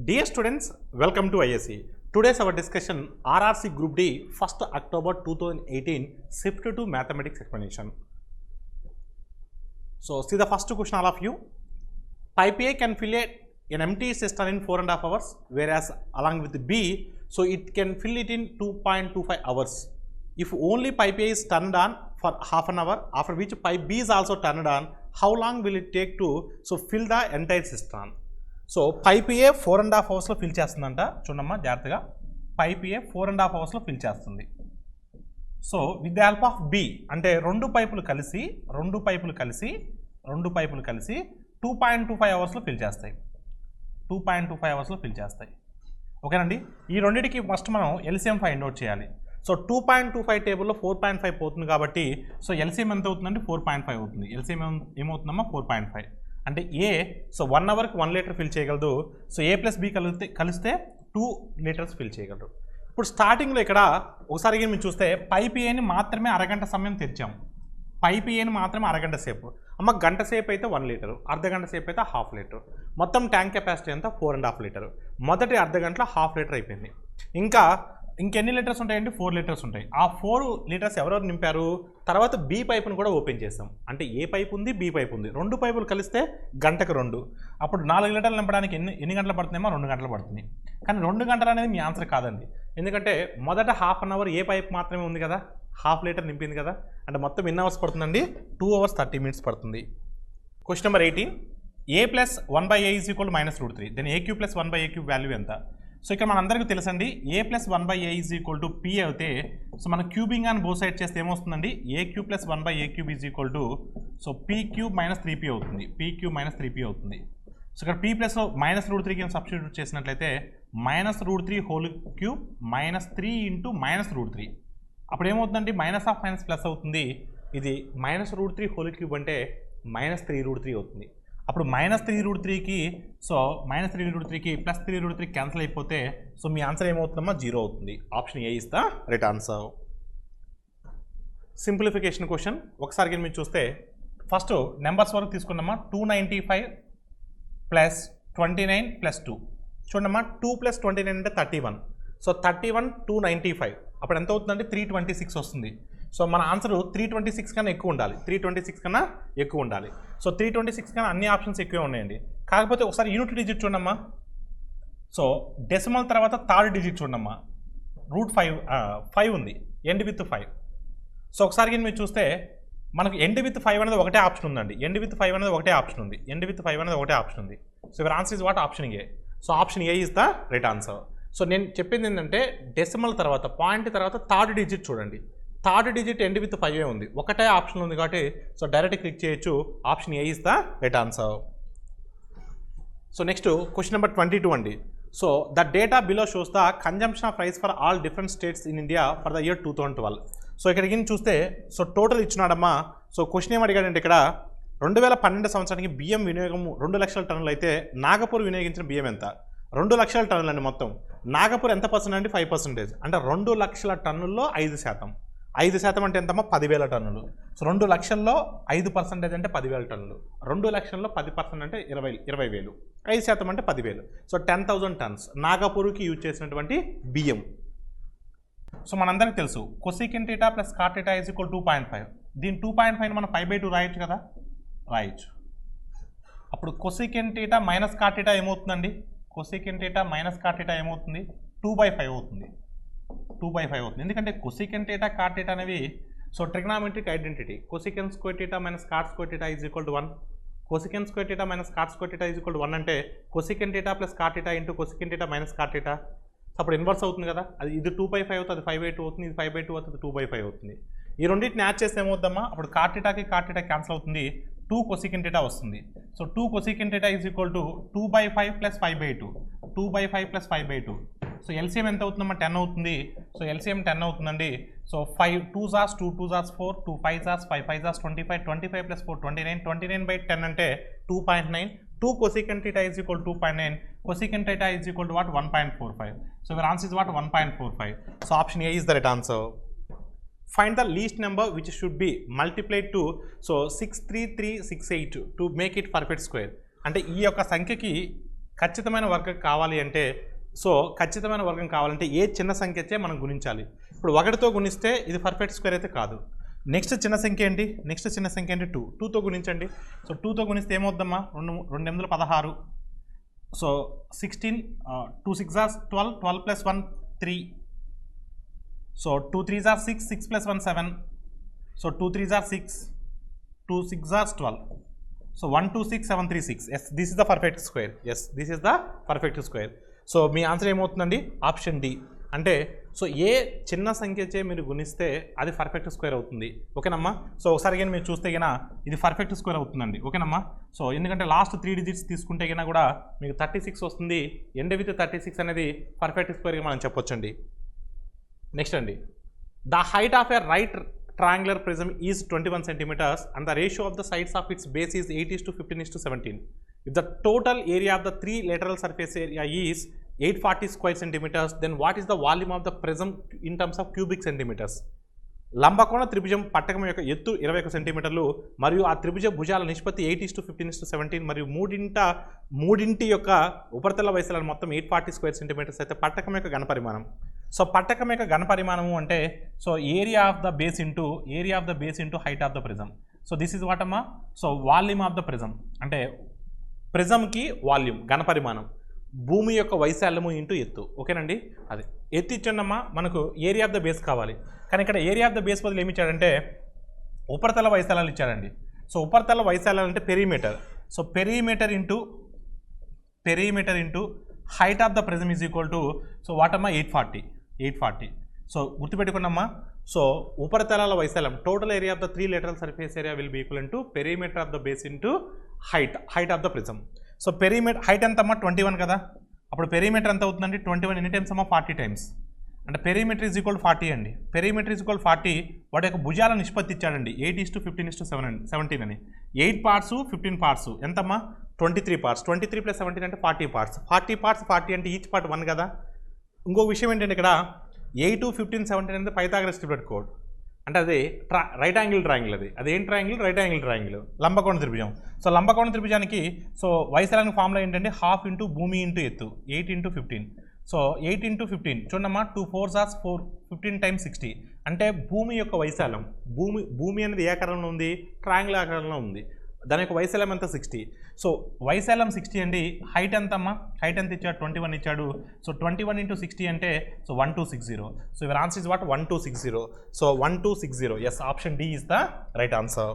Dear students, welcome to ISE. Today's our discussion RRC Group D 1st October 2018 Shift to Mathematics Explanation. So see the first question all of you. Pipe A can fill an empty cistern in 4.5 hours, whereas along with B, so it can fill it in 2.25 hours. If only pipe A is turned on for half an hour, after which pipe B is also turned on, how long will it take to fill the entire cistern? So pipe A 4.5 అవర్స్లో fill చేస్తుందంట. చూడమ్మా జాగ్రత్తగా, pipe A 4.5 అవర్స్లో fill చేస్తుంది. So with the help of B అంటే రెండు పైపులు కలిసి 2.25 అవర్స్లో ఫిల్ చేస్తాయి. 2.25 అవర్స్లో ఫిల్ చేస్తాయి. ఓకేనండి. ఈ రెండింటికి ఫస్ట్ మనం ఎల్సిఎం ఫైండ్ అవుట్ చేయాలి. సో 2.25 టేబుల్లో 4.5 పోతుంది కాబట్టి సో ఎల్సిఎం ఎంత అవుతుందండి? 4.5 అవుతుంది. ఎల్సిఎం ఏమవుతుందమ్మా? 4.5 అంటే ఏ సో 1 అవర్కి 1 లీటర్ ఫిల్ చేయగలదు. సో ఏ ప్లస్ బి కలిస్తే 2 లీటర్స్ ఫిల్ చేయగలరు. ఇప్పుడు స్టార్టింగ్లో ఇక్కడ ఒకసారి మీరు చూస్తే పైప్ ఏని మాత్రమే అరగంట సమయం తెచ్చాం. పైప్ ఏని మాత్రమే అరగంట సేపు. అమ్మ గంట సేపు అయితే 1 లీటరు, అర్ధగంట సేపు అయితే 1/2 లీటరు. మొత్తం ట్యాంక్ కెపాసిటీ అంతా 4.5 లీటరు. మొదటి అర్ధగంటలో 1/2 లీటర్ అయిపోయింది. ఇంకెన్ని లీటర్స్ ఉంటాయండి? 4 లీటర్స్ ఉంటాయి. ఆ 4 లీటర్స్ ఎవరెవరు నింపారు? తర్వాత బి పైపును కూడా ఓపెన్ చేస్తాం. అంటే ఏ పైపు ఉంది, బి పైపు ఉంది. రెండు పైపులు కలిస్తే గంటకు 2. అప్పుడు 4 లీటర్లు నింపడానికి ఎన్ని గంటలు పడుతుందేమో? 2 గంటలు పడుతుంది. కానీ 2 గంటలు అనేది మీ ఆన్సర్ కాదండి. ఎందుకంటే మొదట హాఫ్ అన్ అవర్ ఏ పైపు మాత్రమే ఉంది కదా, 1/2 లీటర్ నింపింది కదా. అంటే మొత్తం ఎన్ని అవర్స్ పడుతుందండి? 2 hours 30 minutes పడుతుంది. Question number 18. A plus 1/a is equal -√3. Then a cube plus 1/a cube value ఎంత? సో ఇక్కడ మనందరికీ తెలుసండి, a plus 1/a is equal to p అయితే సో మన క్యూబింగ్ అని బోత్ సైడ్ చేస్తే ఏమొస్తుందండి? A cube plus 1/a cube is equal to so p cube minus 3p అవుతుంది. పీ క్యూబ్ మైనస్ 3p అవుతుంది. సో ఇక్కడ పీ ప్లస్లో -√3కి సబ్స్టిట్యూట్ చేసినట్లయితే -√3 హోల్ క్యూబ్ -3 ఇంటూ -√3. అప్పుడు ఏమవుతుందండి? మైనస్ ఆఫ్ మైనస్ ప్లస్ అవుతుంది. ఇది -√3 హోల్ క్యూబ్ అంటే -3√3 అవుతుంది. అప్పుడు -3√3కి సో -3√3కి +3√3 క్యాన్సిల్ అయిపోతే సో మీ ఆన్సర్ ఏమవుతుందమ్మా? 0 అవుతుంది. Option A is the right answer. Simplification question ఒకసారి మీరు చూస్తే ఫస్ట్ నెంబర్స్ వరకు తీసుకున్నామా. 295 + 29 + 2. చూడమ్మా, 2 + 29 అంటే 31. సో 31 295 అప్పుడు ఎంత అవుతుందంటే 326 వస్తుంది. సో మన ఆన్సర్ 326 కన్నా ఎక్కువ ఉండాలి. 326 కన్నా ఎక్కువ ఉండాలి. సో 326 కన్నా అన్ని ఆప్షన్స్ ఎక్కువే ఉన్నాయండి. కాకపోతే ఒకసారి యూనిట్ డిజిట్ చూడమ్మా. సో డెసిమల్ తర్వాత థర్డ్ డిజిట్ చూడమ్మా. √5 ఉంది, ఎండ్ విత్ 5. సో ఒకసారి మీరు చూస్తే మనకు ఎండ్ విత్ 5 అనేది ఒకటే ఆప్షన్ ఉందండి. ఎండ్ విత్ 5 అనేది ఒకటే ఆప్షన్ ఉంది. ఎండ్ విత్ 5 అనేది ఒకటే ఆప్షన్ ఉంది. So your answer is what? Option A. So option A is the right answer. So నేను చెప్పింది ఏంటంటే డెసిమల్ తర్వాత పాయింట్ తర్వాత థర్డ్ డిజిట్ చూడండి. థర్డ్ డిజిట్ ఎండ్ విత్ 5 ఉంది. ఒకటే ఆప్షన్ ఉంది కాబట్టి సో డైరెక్ట్ క్లిక్ చేయొచ్చు. Option A is the right answer. So next question number 22 అండి. So the data below shows the consumption of rice for all different states in India for the year 2012. So ఇక్కడికి చూస్తే so total ఇచ్చినాడమ్మా. So question ఏం అడిగాడంటే ఇక్కడ 2012 సంవత్సరానికి బియ్యం వినియోగం 2 లక్షల టన్నులు అయితే నాగపూర్ వినియోగించిన బియ్యం ఎంత? 2 లక్షల టన్నులు అండి మొత్తం. నాగపూర్ ఎంత పర్సెంట్ అండి? 5%. అంటే 2 లక్షల టన్నుల్లో 5%. 5% అంటే ఎంతమ్మా? 10,000 టన్నులు. సో 2 లక్షల్లో 5% అంటే 10,000 టన్నులు. 2 లక్షల్లో 10% అంటే 20,000. 5% అంటే 10,000. సో 10,000 టన్స్ నాగపూర్కి యూజ్ చేసినటువంటి బియ్యం. సో మనందరికీ తెలుసు cosecant theta plus cot theta is equal 2.5. దీని 2.5 మనం 5/2 రాయొచ్చు కదా, రాయొచ్చు. అప్పుడు cosecant theta minus cot theta ఏమవుతుందండి? Cosecant theta minus cot theta ఏమవుతుంది? 2/5 అవుతుంది. 2/5 అవుతుంది. ఎందుకంటే కొసెకెంట్ థీటా కాట్ థీటా అనేవి so trigonometric identity. Cosecant square theta minus cot square theta is equal to 1. Cosecant square theta minus cot square theta is equal to 1 అంటే cosecant theta plus cot theta into cosecant theta minus cot theta. అప్పుడు inverse అవుతుంది కదా. అది ఇది 2/5 అవుతుంది, 5/2 అవుతుంది. ఇది 5/2 అవుతుంది, 2/5 అవుతుంది. ఈ రెండింటిని యాడ్ చేస్తే ఏమవుతుందమ్మా? అప్పుడు కాట్ థీటాకి కాట్ థీటా క్యాన్సిల్ అవుతుంది. 2 కొసెకెంట్ థీటా వస్తుంది. So 2 cosecant theta is equal to 2/5 + 5/2. 2/5 + 5/2. So LCM ఎంత అవుతుందమ్మా? 10 అవుతుంది. సో ఎల్సిఎం 10 అవుతుందండి. So 5 2s 2 2s 4 2 5s 5 5s 25 25 + 4 29 29/10 అంటే 2.9. 2 cosecant theta is equal 2.9. Cosecant theta is equal to what? 1.45. So your answer is what? 1.45. So option A is the right answer. Find the least number which should be multiplied to so 63368 to make it perfect square. అంటే ఈ యొక్క సంఖ్యకి ఖచ్చితమైన వర్గం కావాలి అంటే so ఖచ్చితమైన వర్గం కావాలంటే ఏ చిన్న సంఖ్య అయితే మనం గుణించాలి. ఇప్పుడు 1తో గుణిస్తే ఇది పర్ఫెక్ట్ స్క్వేర్ అయితే కాదు. నెక్స్ట్ చిన్న సంఖ్య ఏంటి? నెక్స్ట్ చిన్న సంఖ్య ఏంటి? 2. 2తో గుణించండి. సో 2తో గుణిస్తే ఏమవుద్దమ్మా? 2 8 16. So 16 2 6 are 12, 12 plus 1 3. So 2 3s are 6, 6 plus 1 7. So 2 3s are 6, 2 6 are 12. So 1 2 6 7 3 6. Yes, this is the perfect square. Yes, this is the perfect square. So మీ ఆన్సర్ ఏమవుతుందండి? Option D. అంటే సో ఏ చిన్న సంఖ్యచే మీరు గుణిస్తే అది పర్ఫెక్ట్ స్క్వేర్ అవుతుంది. ఓకేనమ్మా? సో ఒకసారి కానీ మీరు చూస్తే కన్నా ఇది పర్ఫెక్ట్ స్క్వేర్ అవుతుందండి. ఓకేనమ్మా? సో ఎందుకంటే లాస్ట్ 3 డిజిట్స్ తీసుకుంటే కన్నా కూడా మీకు 36 వస్తుంది. ఎండ్ విత్ 36 అనేది పర్ఫెక్ట్ స్క్వేర్గా మనం చెప్పొచ్చండి. నెక్స్ట్ అండి, the height of a right triangular prism is 21 centimeters and the ratio of the sides of its base is 8:15:17. If the total area of the 3 lateral surface area is 840 square centimeters, then what is the volume of the prism in terms of cubic centimeters? లంబకోణ త్రిభుజం పట్టకం యొక్క ఎత్తు 21 సెంటీమీటర్లు మరియు ఆ త్రిభుజ భుజాల నిష్పత్తి 8:15:17 మరియు మూడింటి యొక్క ఉపరితల వైశాల్యం మొత్తం 840 స్క్వేర్ సెంటీమీటర్స్ అయితే పట్టకం యొక్క ఘనపరిమాణం. సో పట్టకం యొక్క ఘనపరిమాణము అంటే so area of the base into height of the prism. So this is what అమ్మా? So volume of the prism అంటే ప్రిజంకి వాల్యూమ్ ఘనపరిమాణం, భూమి యొక్క వైశాల్యము ఇంటూ ఎత్తు. ఓకేనండి? అది ఎత్తు ఇచ్చండమ్మా, మనకు ఏరియా ఆఫ్ ద బేస్ కావాలి. కానీ ఇక్కడ ఏరియా ఆఫ్ ద బేస్ బదులు ఏమి ఇచ్చాడంటే ఉపరితల వైశాల్యాలు ఇచ్చాడండి. సో ఉపరితల వైశాల్యాలు అంటే perimeter. So perimeter into height of the prism is equal to so వాటమ్మా 840. సో గుర్తుపెట్టుకున్నమ్మా. సో ఉపరితలాల వైశాల్యం total area of the 3 lateral surface area will be equal to perimeter of the base into height of the prism. So perimeter height ఎంత అమ్మా? 21 కదా. అప్పుడు perimeter ఎంత అవుతుందండి? 21 ఎన్ని టైమ్స్ అమ్మా? 40 టైమ్స్. అంటే పెరిమీటర్ ఈజ్ ఈక్వల్ 40 అండి. Perimeter is equal 40. వాటి యొక్క భుజాల నిష్పత్తి ఇచ్చాడండి 8:15:17 అని. 8 parts 15 parts ఎంతమ్మా? 23 parts. 23 + 17 అంటే 40 parts. 40 అంటే ఈచ్ పార్ట్ 1 కదా. ఇంకో విషయం ఏంటంటే ఇక్కడ 8 15 17 అనేది పైథాగరస్ ట్రిప్లెట్ కోడ్. అంటే అది రైట్ యాంగిల్ ట్రయాంగిల్. అది ఏం ట్రయాంగిల్? రైట్ యాంగిల్ ట్రయాంగిల్, లంబకోణ త్రిభుజం. సో లంబకోణ త్రిభుజానికి సో వైశాల్యానికి ఫార్ములా ఏంటంటే హాఫ్ ఇంటూ భూమి ఇంటూ ఎత్తు 8:15. సో 8:15 చూడమ్మా, 2 4s are 4, 15 times 60. అంటే భూమి యొక్క వైశాల్యం, భూమి అనేది ఏ ఆకారంలో ఉంది? ట్రయాంగిల్ ఆకారంలో ఉంది. దాని యొక్క వైశాల్యం ఎంత? 60. సో వైశాల్యం 60 అండి. హైట్ ఎంత అమ్మా? హైట్ ఎంత ఇచ్చాడు? 21 ఇచ్చాడు. సో 21 × 60 అంటే so 1260. So your answer is what? 1260. So 1260. Yes, option D is the right answer.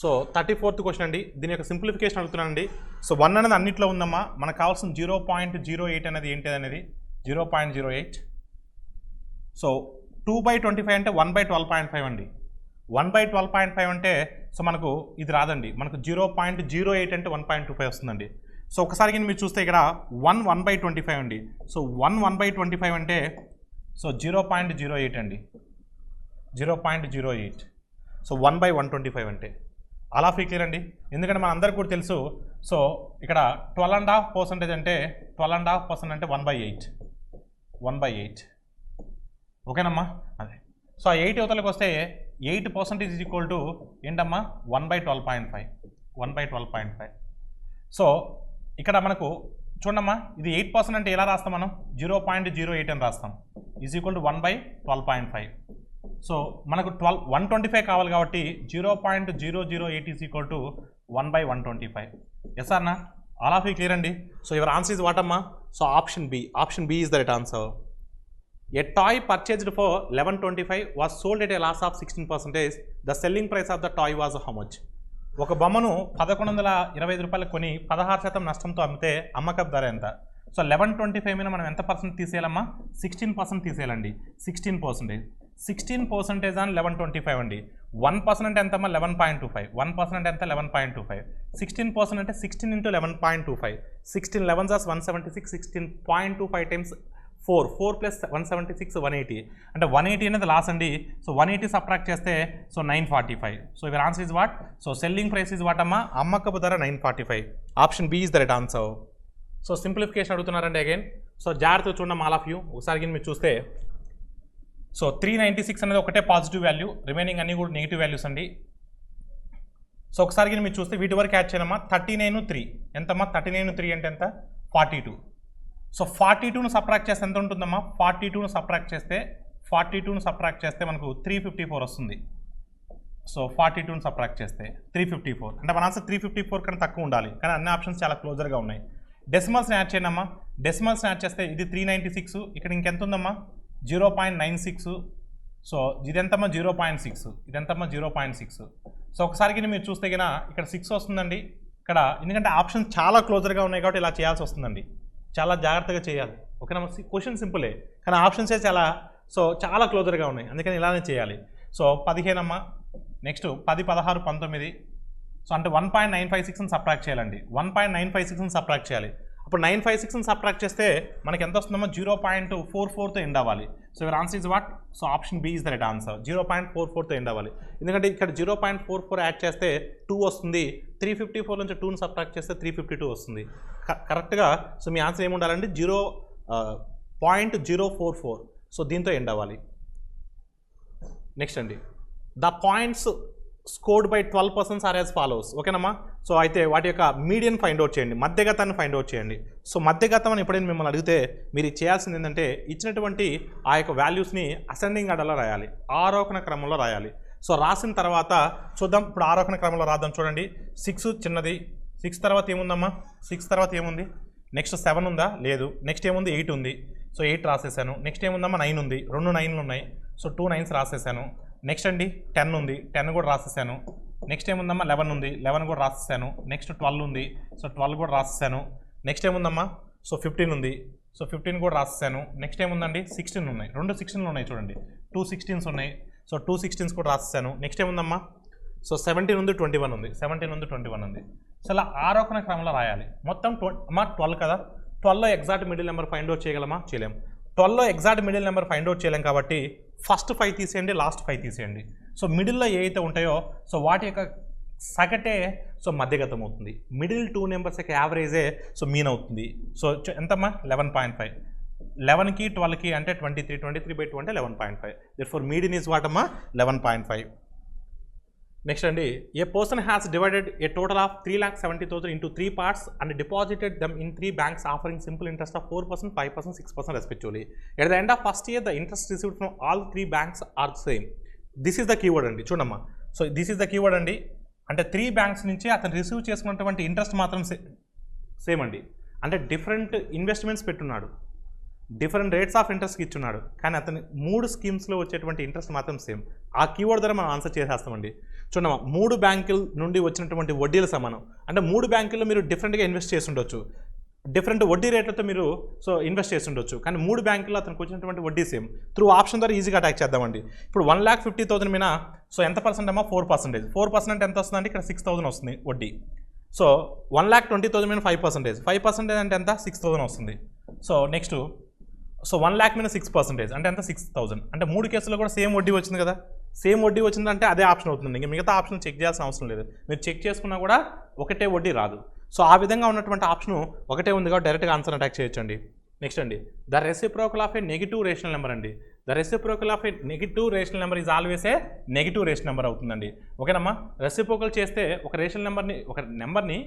So 34th question అండి. దీని యొక్క సింప్లిఫికేషన్ అడుగుతున్నానండి. సో 1 అనేది అన్నింటిలో ఉందమ్మా. మనకు కావాల్సిన 0.08 అనేది ఏంటి అనేది 0.08. సో 2/25 అంటే 1/12.5 అండి. 1/12.5 అంటే సో మనకు ఇది రాదండి. మనకు 0.08 అంటే 1.25 వస్తుందండి. సో ఒకసారి మీరు చూస్తే ఇక్కడ 1/25 అండి. సో 1/25 అంటే సో 0.08 అండి. 0.08. సో 1/125 అంటే అలా క్లియర్ అండి. ఎందుకంటే మన అందరికీ కూడా తెలుసు. సో ఇక్కడ 12.5% అంటే 12.5% అంటే 1/8. ఓకేనమ్మా? అదే. సో ఆ 8 యువతలకు వస్తే 8% ఈజ్ ఈక్వల్ టు ఏంటమ్మా? 1/12.5. సో ఇక్కడ మనకు చూడమ్మా, ఇది 8% అంటే ఎలా రాస్తాం మనం? 0.08 అని రాస్తాం. Is equal to 1/12.5. సో మనకు 125 కావాలి కాబట్టి 0.008 ఈజ్ ఈక్వల్ టు 1/125. ఎస్ అన్న? ఆల్ ఆఫ్ యూ క్లియర్ అండి. So your answer is what అమ్మా? So option B is the right answer. A toy purchased for 1125 was sold at a loss of 16%. The selling price of the toy was how much? ఒక బొమ్మను 1125 రూపాయలు కొని 16% నష్టంతో అమ్మితే అమ్మకపు ధర ఎంత? సో 1125 మీద మనం ఎంత పర్సెంట్ తీసేయాలమ్మా? 16% తీసేయాలండి. 16%. 16% ఆన్ 1125 అండి. 1% అంటే ఎంతమ్మా? 11.25. 1% అంటే ఎంత? 11.25. 16% అంటే 16 × 11.25. 16 11s are 176. 16.25 times 4 + 176 180. అంటే 180 అనేది లాస్ అండి. సో 180 సబ్ట్రాక్ట్ చేస్తే so 945. So your answer is what? So selling price is what అమ్మా? అమ్మకపు ధర 945. Option B is the right answer. So simplification అడుగుతున్నారండి అగైన్. సో జాగ్రత్తగా చూడండి ఆల్ ఆఫ్ యూ. ఒకసారి మీరు చూస్తే సో 396 అనేది ఒకటే పాజిటివ్ వాల్యూ, రిమైనింగ్ అన్నీ కూడా నెగిటివ్ వాల్యూస్ అండి. సో ఒకసారి కానీ మీరు చూస్తే వీటి వరకు యాడ్ చేయనమ్మా 39 3 ఎంతమ్మా 39 3 అంటే ఎంత 42. సో 42ను సబ్ట్రాక్ట్ చేస్తే ఎంత ఉంటుందమ్మా 42ను సబ్ట్రాక్ట్ చేస్తే మనకు 354 వస్తుంది. సో 42ను సబ్ట్రాక్ట్ చేస్తే 354 అంటే మన ఆన్సర్ 354 కన్నా తక్కువ ఉండాలి, కానీ అన్ని ఆప్షన్స్ చాలా క్లోజర్గా ఉన్నాయి. డెసిమల్స్ని యాడ్ చేయనమ్మా, డెసిమల్స్ని యాడ్ చేస్తే ఇది 396, ఇక్కడ ఇంకెంత ఉందమ్మా 0.96. సో ఇదెంతమ్మా 0.6, ఇదెంతమ్మా 0.6. సో ఒకసారికి మీరు చూస్తే కన్నా ఇక్కడ 6 వస్తుందండి ఇక్కడ, ఎందుకంటే ఆప్షన్స్ చాలా క్లోజర్గా ఉన్నాయి కాబట్టి ఇలా చేయాల్సి వస్తుందండి, చాలా జాగ్రత్తగా చేయాలి. ఓకేనా, క్వశ్చన్ సింపులే కానీ ఆప్షన్సే చాలా క్లోజర్గా ఉన్నాయి, అందుకని ఇలానే చేయాలి. సో 15 అమ్మా, నెక్స్ట్ 10 16 19. సో అంటే 1.956ని సబ్ట్రాక్ట్ చేయాలండి, 1.956ని సబ్ట్రాక్ట్ చేయాలి. అప్పుడు 956ని సబ్ట్రాక్ట్ చేస్తే మనకి ఎంత వస్తుందమ్మా 0.44తో ఎండ్ అవ్వాలి. So your answer is what? So option B is the right answer, 0.44తో ఎండ్ అవ్వాలి. ఎందుకంటే ఇక్కడ 0.44 యాడ్ చేస్తే 2 వస్తుంది, 354 నుంచి 2ని సబ్ట్రాక్ట్ చేస్తే 352 వస్తుంది కరెక్ట్గా. సో మీ ఆన్సర్ ఏమి ఉండాలండి 0.044. సో దీంతో ఎండ్ అవ్వాలి. నెక్స్ట్ అండి, the points scored by 12 persons are as follows. ఓకేనమ్మా, సో అయితే వాటి యొక్క మీడియన్ ఫైండ్ అవుట్ చేయండి, మధ్యగతాన్ని ఫైండ్ అవుట్ చేయండి. సో మధ్యగతం అని ఎప్పుడైనా మిమ్మల్ని అడిగితే మీరు చేయాల్సింది ఏంటంటే ఇచ్చినటువంటి ఆ యొక్క వాల్యూస్ని అసెండింగ్ ఆర్డర్లో రాయాలి, ఆరోహణ క్రమంలో రాయాలి. సో రాసిన తర్వాత చూద్దాం, ఇప్పుడు ఆరోహణ క్రమంలో రాద్దాం. చూడండి 6 చిన్నది, 6 తర్వాత ఏముందమ్మా 6 తర్వాత ఏముంది, నెక్స్ట్ 7 ఉందా లేదు, నెక్స్ట్ ఏముంది 8 ఉంది. సో 8 రాసేసాను. నెక్స్ట్ ఏముందమ్మా 9 ఉంది, 2 9లు ఉన్నాయి. So 2 9s రాసేసాను. నెక్స్ట్ అండి 10 ఉంది, 10 కూడా రాసేసాను. నెక్స్ట్ ఏముందమ్మా 11 ఉంది, 11 కూడా రాసేసాను. నెక్స్ట్ 12 ఉంది, సో 12 కూడా రాసేసాను. నెక్స్ట్ ఏముందమ్మా సో 15 ఉంది, సో 15 కూడా రాసేసాను. నెక్స్ట్ ఏముందండి 16 ఉన్నాయి, 2 16లు ఉన్నాయి చూడండి, 2 16s ఉన్నాయి. సో 2 16s కూడా రాసేసాను. నెక్స్ట్ ఏముందమ్మా సో 17 ఉంది, 21 ఉంది, 17 ఉంది, 21 ఉంది. సో అలా ఆరోహణ క్రమంలో రాయాలి. మొత్తం 12 కదా, 12లో exact middle number find out చేయగలమా? చేయలేం. 12లో exact middle number find out చేయలేం కాబట్టి ఫస్ట్ 5 తీసేయండి, లాస్ట్ 5 తీసేయండి. సో మిడిల్లో ఏవైతే ఉంటాయో సో వాటి యొక్క సగటే సో మధ్యగతం అవుతుంది. మిడిల్ 2 నెంబర్స్ యొక్క యావరేజే సో మీన్ అవుతుంది. సో ఎంతమ్మా 11.5, 11కి 12కి అంటే 23, 23/2 అంటే 11.5. దేర్ఫోర్ మీడియన్ ఈజ్ వాట్ అమ్మా 11.5. నెక్స్ట్ అండి, a person has divided a total of 3,70,000 into 3 parts and deposited them in 3 banks offering simple interest of 4%, 5%, 6% respectively. At the end of first year, the interest received from all 3 banks are same. This is the keyword అండి, చూడమ్మా. So this is the keyword అండి, అంటే 3 banks నుంచి అతను receive చేసుకున్నటువంటి interest మాత్రం same అండి. అంటే డిఫరెంట్ ఇన్వెస్ట్మెంట్స్ పెట్టున్నాడు, డిఫరెంట్ రేట్స్ ఆఫ్ ఇంట్రెస్ట్కి ఇచ్చున్నాడు, కానీ అతని 3 స్కీమ్స్లో వచ్చేటువంటి ఇంట్రెస్ట్ మాత్రం సేమ్. ఆ కీవర్డ్ ద్వారా మనం ఆన్సర్ చేసేస్తామండి. చూడమ్మా, 3 బ్యాంకుల నుండి వచ్చినటువంటి వడ్డీల సమానం. అంటే 3 బ్యాంకుల్లో మీరు డిఫరెంట్గా ఇన్వెస్ట్ చేసి ఉండొచ్చు, డిఫరెంట్ వడ్డీ రేట్లతో మీరు సో ఇన్వెస్ట్ చేసి ఉండొచ్చు, కానీ 3 బ్యాంకుల్లో అతనికి వచ్చినటువంటి వడ్డీ సేమ్. త్రూ ఆప్షన్ ద్వారా ఈజీగా అటాక్ చేద్దామండి. ఇప్పుడు 1,50,000 మీద సో ఎంత పర్సెంట్ అమ్మా 4%. 4% అంటే ఎంత వస్తుందండి, ఇక్కడ 6,000 వస్తుంది వడ్డీ. సో 1,20,000 మీద 5%, 5% అంటే ఎంత 6,000 వస్తుంది. సో నెక్స్ట్ సో 1,00,000 మీద 6% అంటే ఎంత 6,000. అంటే 3 కేసుల్లో కూడా సేమ్ వడ్డీ వచ్చింది కదా, సేమ్ వడ్డీ వచ్చిందంటే అదే ఆప్షన్ అవుతుంది. ఇంకా మిగతా ఆప్షన్ చెక్ చేయాల్సిన అవసరం లేదు, మీరు చెక్ చేసుకున్నా కూడా ఒకటే వడ్డీ రాదు. సో ఆ విధంగా ఉన్నటువంటి ఆప్షన్ ఒకటే ఉంది కాబట్టి డైరెక్ట్గా ఆన్సర్ అటాక్ చేయొచ్చండి. నెక్స్ట్ అండి, the reciprocal of a negative rational number అండి. The reciprocal of a negative rational number is always a negative rational number అవుతుందండి. ఓకేనమ్మా, రెసిప్రోకల్ చేస్తే ఒక రేషనల్ నెంబర్ని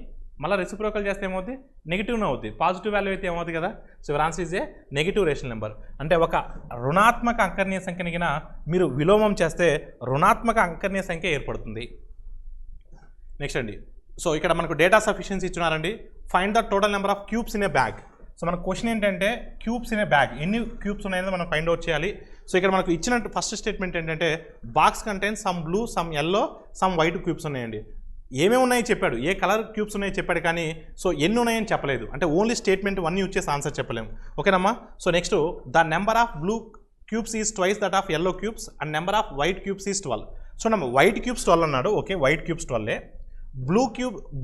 మళ్ళీ రెసిప్రోకల్ చేస్తే ఏమవుతుంది, నెగిటివ్నే అవుతుంది. పాజిటివ్ వాల్యూ అయితే ఏమవుతుంది కదా. So your answer is a negative rational number. అంటే ఒక రుణాత్మక అంకర్ణీయ సంఖ్యని గిన మీరు విలోమం చేస్తే రుణాత్మక అంకర్ణీయ సంఖ్య ఏర్పడుతుంది. నెక్స్ట్ అండి, సో ఇక్కడ మనకు డేటా సఫిషియన్సీ ఇచ్చున్నారండి. Find the total number of cubes in a bag. So మన క్వశ్చన్ ఏంటంటే క్యూబ్స్ ఇన్ ఏ బ్యాగ్, ఎన్ని క్యూబ్స్ ఉన్నాయని మనం ఫైండ్ అవుట్ చేయాలి. సో ఇక్కడ మనకు ఇచ్చిన ఫస్ట్ స్టేట్మెంట్ ఏంటంటే box contains some blue, some yellow, some white cubes ఉన్నాయండి. ఏమేమి ఉన్నాయో చెప్పాడు, ఏ కలర్ క్యూబ్స్ ఉన్నాయో చెప్పాడు, కానీ సో ఎన్ని ఉన్నాయని చెప్పలేదు. అంటే ఓన్లీ స్టేట్మెంట్ 1 యూజ్ చేసి ఆన్సర్ చెప్పలేము. ఓకేనమ్మా. So next, the number of blue cubes is twice that of yellow cubes and number off white cubes is 12. So white cubes 12 అన్నాడు, okay, white cubes 12.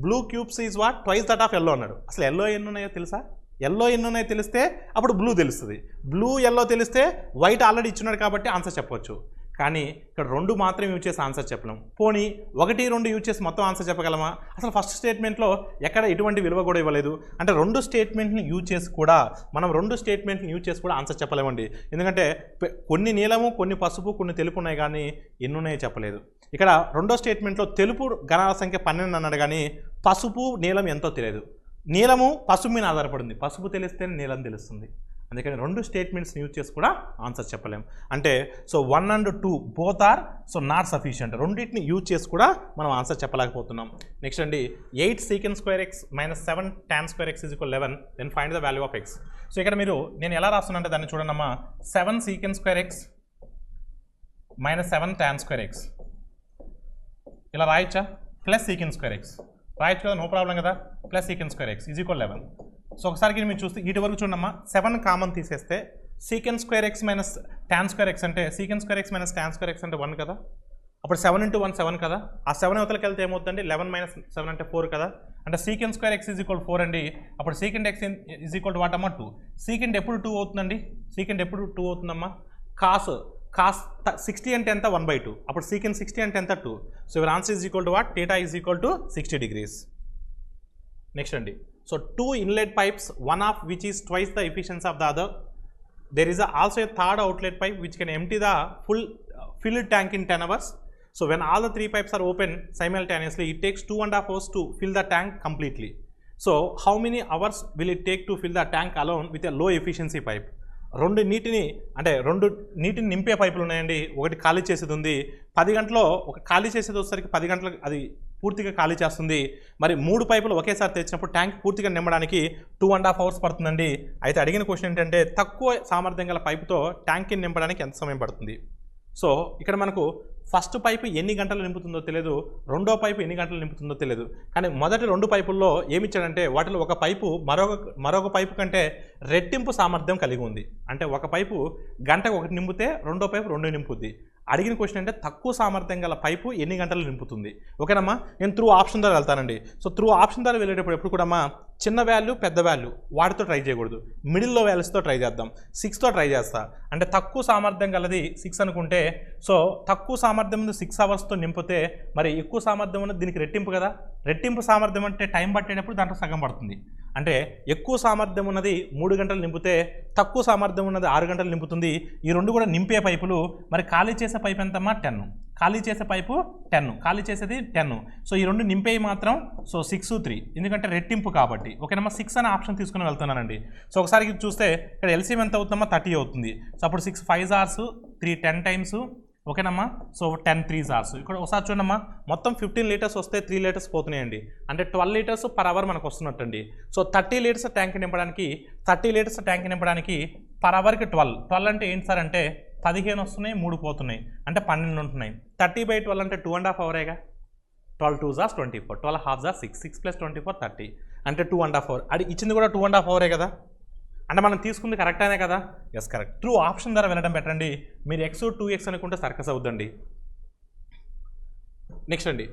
Blue cubes is what twice that of yellow అన్నాడు. అసలు yellow ఎన్ని ఉన్నాయో తెలుసా? Yellow ఎన్ని ఉన్నాయో తెలిస్తే అప్పుడు బ్లూ తెలుస్తుంది, బ్లూ ఎల్లో తెలిస్తే వైట్ ఆల్రెడీ ఇచ్చున్నాడు కాబట్టి ఆన్సర్ చెప్పవచ్చు. కానీ ఇక్కడ 2 మాత్రం యూజ్ చేసి ఆన్సర్ చెప్పలేం. పోనీ 1, 2 యూజ్ చేసి మొత్తం ఆన్సర్ చెప్పగలమా? అసలు ఫస్ట్ స్టేట్మెంట్లో ఎక్కడ ఎటువంటి విలువ కూడా ఇవ్వలేదు. అంటే 2 స్టేట్మెంట్ని యూజ్ చేసి కూడా మనం 2 స్టేట్మెంట్ని యూజ్ చేసి కూడా ఆన్సర్ చెప్పలేమండి. ఎందుకంటే కొన్ని నీలము, కొన్ని పసుపు, కొన్ని తెలుపు ఉన్నాయి, కానీ ఎన్ని ఉన్నాయో చెప్పలేదు. ఇక్కడ 2వ స్టేట్మెంట్లో తెలుపు గణాల సంఖ్య 12 అన్నాడు, కానీ పసుపు నీలం ఎంతో తెలియదు. నీలము పసుపు మీద ఆధారపడింది, పసుపు తెలిస్తేనే నీలం తెలుస్తుంది. అందుకని 2 స్టేట్మెంట్స్ని యూజ్ చేసి కూడా ఆన్సర్ చెప్పలేం. అంటే so 1 and 2 both are so not sufficient. రెండింటిని యూజ్ చేసి కూడా మనం ఆన్సర్ చెప్పలేకపోతున్నాం. నెక్స్ట్ అండి 8 secant square x minus 7 tan square x is equal to 11, then find the value of x. So ఇక్కడ మీరు నేను ఎలా రాస్తున్నా అంటే దాన్ని చూడండి అమ్మా. 7 secant square x minus 7 tan square x ఇలా రాయొచ్చా? ప్లస్ secant square x రాయొచ్చు కదా, నో ప్రాబ్లం కదా. Plus secant square x is equal to 11. So ఒకసారికి మీరు చూస్తే ఇటు వరకు చూడమ్మా, 7 కామన్ తీసేస్తే secant square x minus tan square x అంటే secant square x minus tan square x అంటే 1 కదా. అప్పుడు 7 into 1 7 కదా. ఆ 7 అవతలకి వెళ్తే ఏమవుతుందండి 11 మైనస్ 7 అంటే 4 కదా. అంటే secant square x is equal to 4 అండి. అప్పుడు secant x is equal to what అమ్మా 2. secant ఎప్పుడు 2 అవుతుందండి? secant ఎప్పుడు 2 అవుతుందమ్మా? కాస్ 60 అంటే ఎంత 1/2. అప్పుడు secant 60 అంటే ఎంత 2. So your answer is equal to what? θ is equal to 60 degrees. Next అండి, so 2 inlet pipes, one of which is twice the efficiency of the other. There is also a third outlet pipe which can empty the full filled tank in 10 hours. So when all the 3 pipes are open simultaneously, it takes 2.5 hours to fill the tank completely. So how many hours will it take to fill the tank alone with a low efficiency pipe? 2 నీటిని నింపే పైపులు ఉన్నాయండి. ఒకటి ఖాళీ చేసేది ఉంది. 10 గంటల్లో ఒక ఖాళీ చేసేది వచ్చేసరికి 10 గంటలకు అది పూర్తిగా ఖాళీ చేస్తుంది. మరి 3 పైపులు ఒకేసారి తెచ్చినప్పుడు ట్యాంక్ పూర్తిగా నింపడానికి 2.5 hours పడుతుందండి. అయితే అడిగిన క్వశ్చన్ ఏంటంటే తక్కువ సామర్థ్యం గల పైపుతో ట్యాంక్ని నింపడానికి ఎంత సమయం పడుతుంది? సో ఇక్కడ మనకు ఫస్ట్ పైపు ఎన్ని గంటలు నింపుతుందో తెలియదు, రెండో పైపు ఎన్ని గంటలు నింపుతుందో తెలియదు. కానీ మొదటి 2 పైపుల్లో ఏమిచ్చాడంటే వాటిలో ఒక పైపు మరొక పైపు కంటే రెట్టింపు సామర్థ్యం కలిగి ఉంది. అంటే ఒక పైపు గంటకు 1 నింపితే రెండో పైపు 2 నింపుద్ది. అడిగిన క్వశ్చన్ అంటే తక్కువ సామర్థ్యం గల పైపు ఎన్ని గంటలు నింపుతుంది? ఓకేనమ్మా, నేను త్రూ ఆప్షన్ ద్వారా వెళ్తానండి. సో త్రూ ఆప్షన్ ద్వారా వెళ్ళేటప్పుడు ఎప్పుడు కూడా చిన్న వాల్యూ పెద్ద వాల్యూ వాటితో ట్రై చేయకూడదు, మిడిల్లో వాల్యూస్తో ట్రై చేద్దాం. 6తో ట్రై చేస్తా. అంటే తక్కువ సామర్థ్యం గలది 6 అనుకుంటే, సో తక్కువ సామర్థ్యం ఉంది 6 అవర్స్తో నింపితే మరి ఎక్కువ సామర్థ్యం ఉన్నది దీనికి రెట్టింపు కదా. రెట్టింపు సామర్థ్యం అంటే టైం పట్టేటప్పుడు దాంట్లో సగం పడుతుంది. అంటే ఎక్కువ సామర్థ్యం ఉన్నది 3 గంటలు నింపితే తక్కువ సామర్థ్యం ఉన్నది 6 గంటలు నింపుతుంది. ఈ 2 కూడా నింపే పైపులు. మరి ఖాళీ చేసే పైపు ఎంతమ్మా? 10. ఖాళీ చేసే పైపు 10, ఖాళీ చేసేది 10. సో ఈ 2 నింపేవి మాత్రం సో 6, 3, ఎందుకంటే రెట్టింపు కాబట్టి. ఓకేనమ్మా, 6 అనే ఆప్షన్ తీసుకుని వెళ్తున్నానండి. సో ఒకసారి చూస్తే ఇక్కడ ఎల్సిఎం ఎంత అవుతుందమ్మా? 30 అవుతుంది. సో అప్పుడు 6 5 hours, 3 10 times. ఓకేనమ్మా, సో 10 3 hours. ఇక్కడ ఒకసారి చూడమ్మా, మొత్తం 15 లీటర్స్ వస్తే 3 లీటర్స్ పోతున్నాయండి. అంటే 12 లీటర్స్ పర్ అవర్ మనకు వస్తున్నట్టండి. సో 30 లీటర్స్ ట్యాంక్ నింపడానికి పర్ అవర్కి 12 అంటే ఏంటి సార్ అంటే 15 వస్తున్నాయి, 3 పోతున్నాయి, అంటే 12 ఉంటున్నాయి. 30/12 అంటే 2.5 hours. 12 2s are 24, 12 halves are 6, 6 + 24 30, అంటే 2.5 hours. అది ఇచ్చింది కూడా 2.5 hours కదా. అంటే మనం తీసుకుంది కరెక్ట్ అనే కదా. Yes correct. త్రూ ఆప్షన్ ద్వారా వెళ్ళడం బెటర్ అండి. మీరు x 2x అనుకుంటే సర్కస్ అవుద్దండి. నెక్స్ట్ అండి,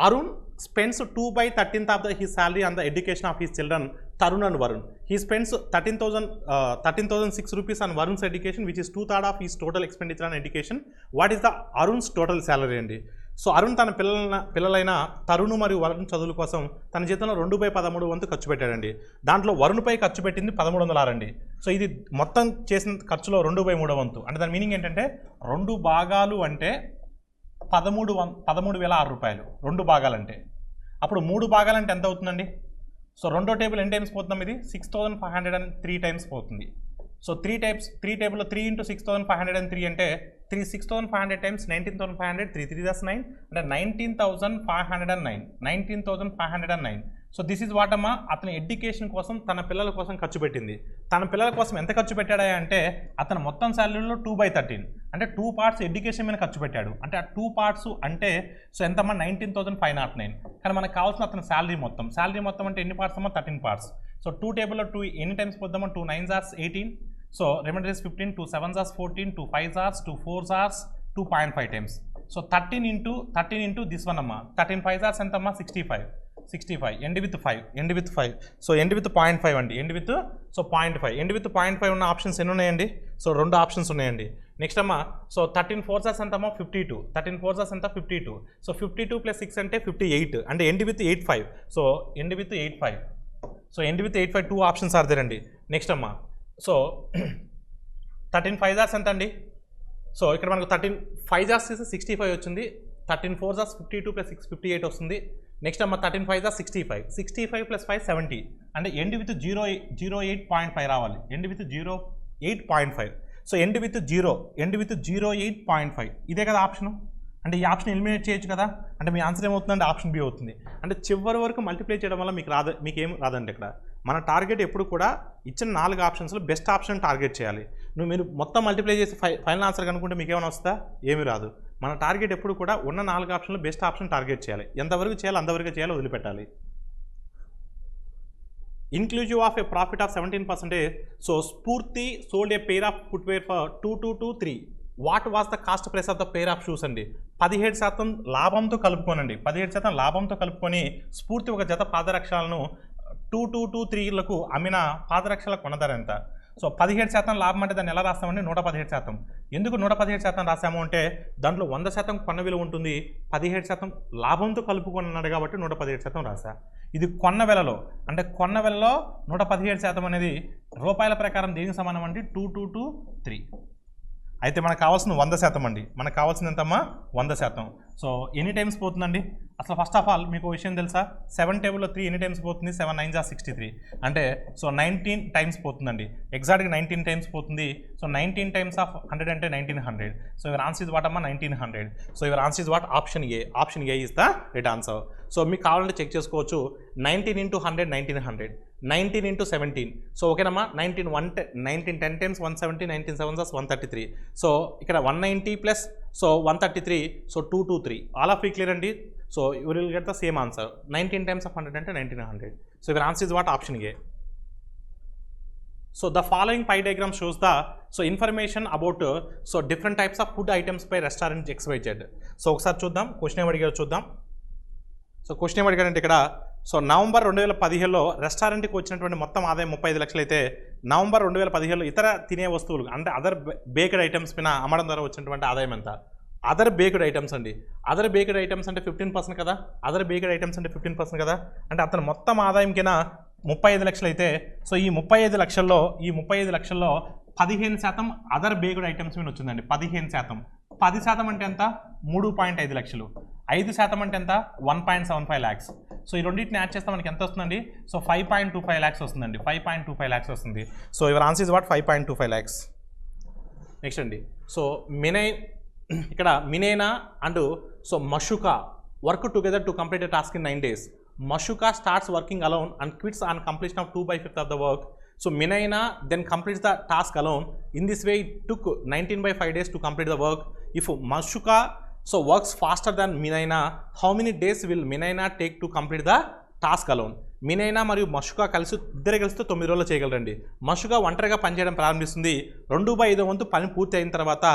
Arun spends 2/13th of his salary on the education of his children, Tarun and Varun. He spends 13,006 rupees on Varun's education, which is 2/3 of his total expenditure on education. What is the Arun's total salary అండి? So Arun తన పిల్లలైన తరుణ్ మరియు వరుణ్ చదువుల కోసం తన జీతంలో 2/13 వంతు ఖర్చు పెట్టాడండి. దాంట్లో వరుణ్పై ఖర్చు పెట్టింది 1306 అండి. సో ఇది మొత్తం చేసిన ఖర్చులో 2/3 వంతు. అంటే దాని మీనింగ్ ఏంటంటే 2 భాగాలు అంటే 13,006 రూపాయలు 2 భాగాలంటే. అప్పుడు 3 భాగాలంటే ఎంత అవుతుందండి? సో రెండో టేబుల్ ఎన్ని టైమ్స్ పోతున్నాం? ఇది 6503 టైమ్స్ పోతుంది. సో 3 టేబుల్లో 3 × 6503 అంటే 6500 టైమ్స్ 19,500, 3 3 that's 9, అంటే 19,509. సో దిస్ ఈజ్ వాట్ అమ్మా అతని ఎడ్యుకేషన్ కోసం తన పిల్లల కోసం ఖర్చు పెట్టింది. తన పిల్లల కోసం ఎంత ఖర్చు పెట్టాడా అంటే అతను మొత్తం శాలరీలో 2/13, అంటే 2 parts ఎడ్యుకేషన్ మీద ఖర్చు పెట్టాడు. అంటే ఆ 2 parts అంటే సో ఎంతమ్మా 19,509. కానీ మనకు కావాల్సిన అతని శాలరీ మొత్తం అంటే ఎన్ని పార్ట్స్ అమ్మా? 13 parts. సో 2 టేబుల్లో 2 ఎన్ని టైమ్స్ పోద్దామా? 2 9s are 18. So remainder is 15, 2 7s are 14, 2 5s are 2 4s are 2.5 times. So 13 into this one అమ్మా, 13 5s are ఎంతమ్మా? 65. 65, end with 5, so end with 0.5 అండి, ఎండ్ విత్ 0.5, ఎండ్ విత్ 0.5 ఉన్న options ఎన్ని ఉన్నాయండి? So 2 options ఉన్నాయండి. Next అమ్మా so 13 4s ఎంతమ్మా 52, 13 4s ఎంత 52, సో 52 + 6 అంటే 58 అంటే end with 85, so end with 85, so end with 85 2 options are there అండి. నెక్స్ట్ అమ్మా సో 13 5s ఎంత అండి? సో ఇక్కడ మనకు 13 5s 65 వచ్చింది, 13 4s 52 + 6 58 వస్తుంది. నెక్స్ట్ అమ్మ 13 5s 65, 65 + 5 70 అంటే ఎండ్ విత్ 08.5 రావాలి, end with 08.5, so end with 08.5 ఇదే కదా ఆప్షన్. అంటే ఈ ఆప్షన్ ఎలిమినేట్ చేయొచ్చు కదా, అంటే మీ ఆన్సర్ ఏమవుతుందంటే ఆప్షన్ బి అవుతుంది. అంటే చివరి వరకు మల్టిప్లై చేయడం వల్ల మీకేం రాదండి. ఇక్కడ మన టార్గెట్ ఎప్పుడు కూడా ఇచ్చిన 4 ఆప్షన్స్లో బెస్ట్ ఆప్షన్ టార్గెట్ చేయాలి. మీరు మొత్తం మల్టిప్లై చేసి ఫైనల్ ఆన్సర్ కనుక్కుంటే మీకు ఏమైనా వస్తుందా? ఏమీ రాదు. మన టార్గెట్ ఎప్పుడు కూడా ఉన్న 4 ఆప్షన్లో బెస్ట్ ఆప్షన్ టార్గెట్ చేయాలి. ఎంతవరకు చేయాలి అంతవరకు చేయాలి, వదిలిపెట్టాలి. Inclusive of a profit of 17%, so Spurti sold a pair of footwear for 2223. What was the cost price of the pair of shoes అండి? 17% లాభంతో కలుపుకోనండి, 17% లాభంతో కలుపుకొని స్ఫూర్తి ఒక జత పాదరక్షలను 2223లకు అమ్మిన పాదరక్షల కొనధర ఎంత? సో 17% లాభం అంటే దాన్ని ఎలా రాస్తామండి? 117%. ఎందుకు 117% రాసాము అంటే దాంట్లో 100% కొన్న విలువ ఉంటుంది, 17% లాభంతో కలుపుకున్నాడు కాబట్టి 117% రాసా. ఇది కొన్న వెలలో, అంటే కొన్న వెలలో 117% అనేది రూపాయల ప్రకారం దేనికి సమానం అండి? 2223. అయితే మనకు కావాల్సిన 100% అండి. మనకు కావాల్సింది ఎంతమ్మా? 100%. సో ఎన్ని టైమ్స్ పోతుందండి? అసలు ఫస్ట్ ఆఫ్ ఆల్ మీకు విషయం తెలుసా? 7 టేబుల్లో 3 ఎన్ని టైమ్స్ పోతుంది? 7 9 63 అంటే సో 19 టైమ్స్ పోతుందండి. ఎగ్జాక్ట్గా 19 టైమ్స్ పోతుంది. సో 19 టైమ్స్ ఆఫ్ 100 అంటే 1900. So your answer is what అమ్మా? 1900. So your answer is what? Option A. Option A is the right answer. So మీకు కావాలంటే చెక్ చేసుకోవచ్చు. 19 × 100 1900, 19 × 17. సో ఓకేనమ్మా? 19 10 టైమ్స్ 170, 19 7s 133. సో ఇక్కడ 190 plus so 133, so 223. All of clear అండి. So you will get the same answer. 19 times of 100 అంటే 1900. So your answer is what? Option A. So the following pie diagram shows the information about different types of food items by restaurant XYZ. So ఒకసారి చూద్దాం, question ఏం అడిగారో చూద్దాం. So question ఏం అడిగారంటే ఇక్కడ so November 2015లో రెస్టారెంట్కి వచ్చినటువంటి మొత్తం ఆదాయం 35 లక్షలు అయితే నవంబర్ 2015లో ఇతర తినే వస్తువులు అంటే అదర్ బేక్డ్ ఐటమ్స్ పైన అమ్మడం ద్వారా వచ్చినటువంటి ఆదాయం ఎంత? అదర్ బేక్డ్ ఐటమ్స్ అండి. అదర్ బేక్డ్ ఐటమ్స్ అంటే 15% కదా, అదర్ బేక్డ్ ఐటమ్స్ అంటే 15% కదా, అంటే అతను మొత్తం ఆదాయం కింద 35 లక్షలు అయితే సో ఈ 35 లక్షల్లో 15% అదర్ బేక్డ్ ఐటమ్స్ మీద వచ్చిందండి. 15%. 10% అంటే ఎంత? 3.5 లక్షలు. 5% అంటే ఎంత? 1.75 lakhs. సో ఈ రెండింటిని యాడ్ చేస్తే మనకి ఎంత వస్తుందండి? సో 5.25 lakhs వస్తుందండి. 5.25 lakhs వస్తుంది. So your answer is what? 5.25 lakhs. Next అండి సో ఇక్కడ Minena and so Mashuka work together to complete a task in 9 days. Mashuka starts working alone and quits on completion of 2/5 of the work. So Minaina then completes the task alone. In this way, it took 19/5 days to complete the work. If Mashuka works faster than Minaina, how many days will Minaina take to complete the task alone? మినైనా మరియు మషుకా ఇద్దరు కలిస్తే 9 రోజులు చేయగలరండి. మషుకా ఒంటరిగా పనిచేయడం ప్రారంభిస్తుంది. 2/5 వంతు పని పూర్తి అయిన తర్వాత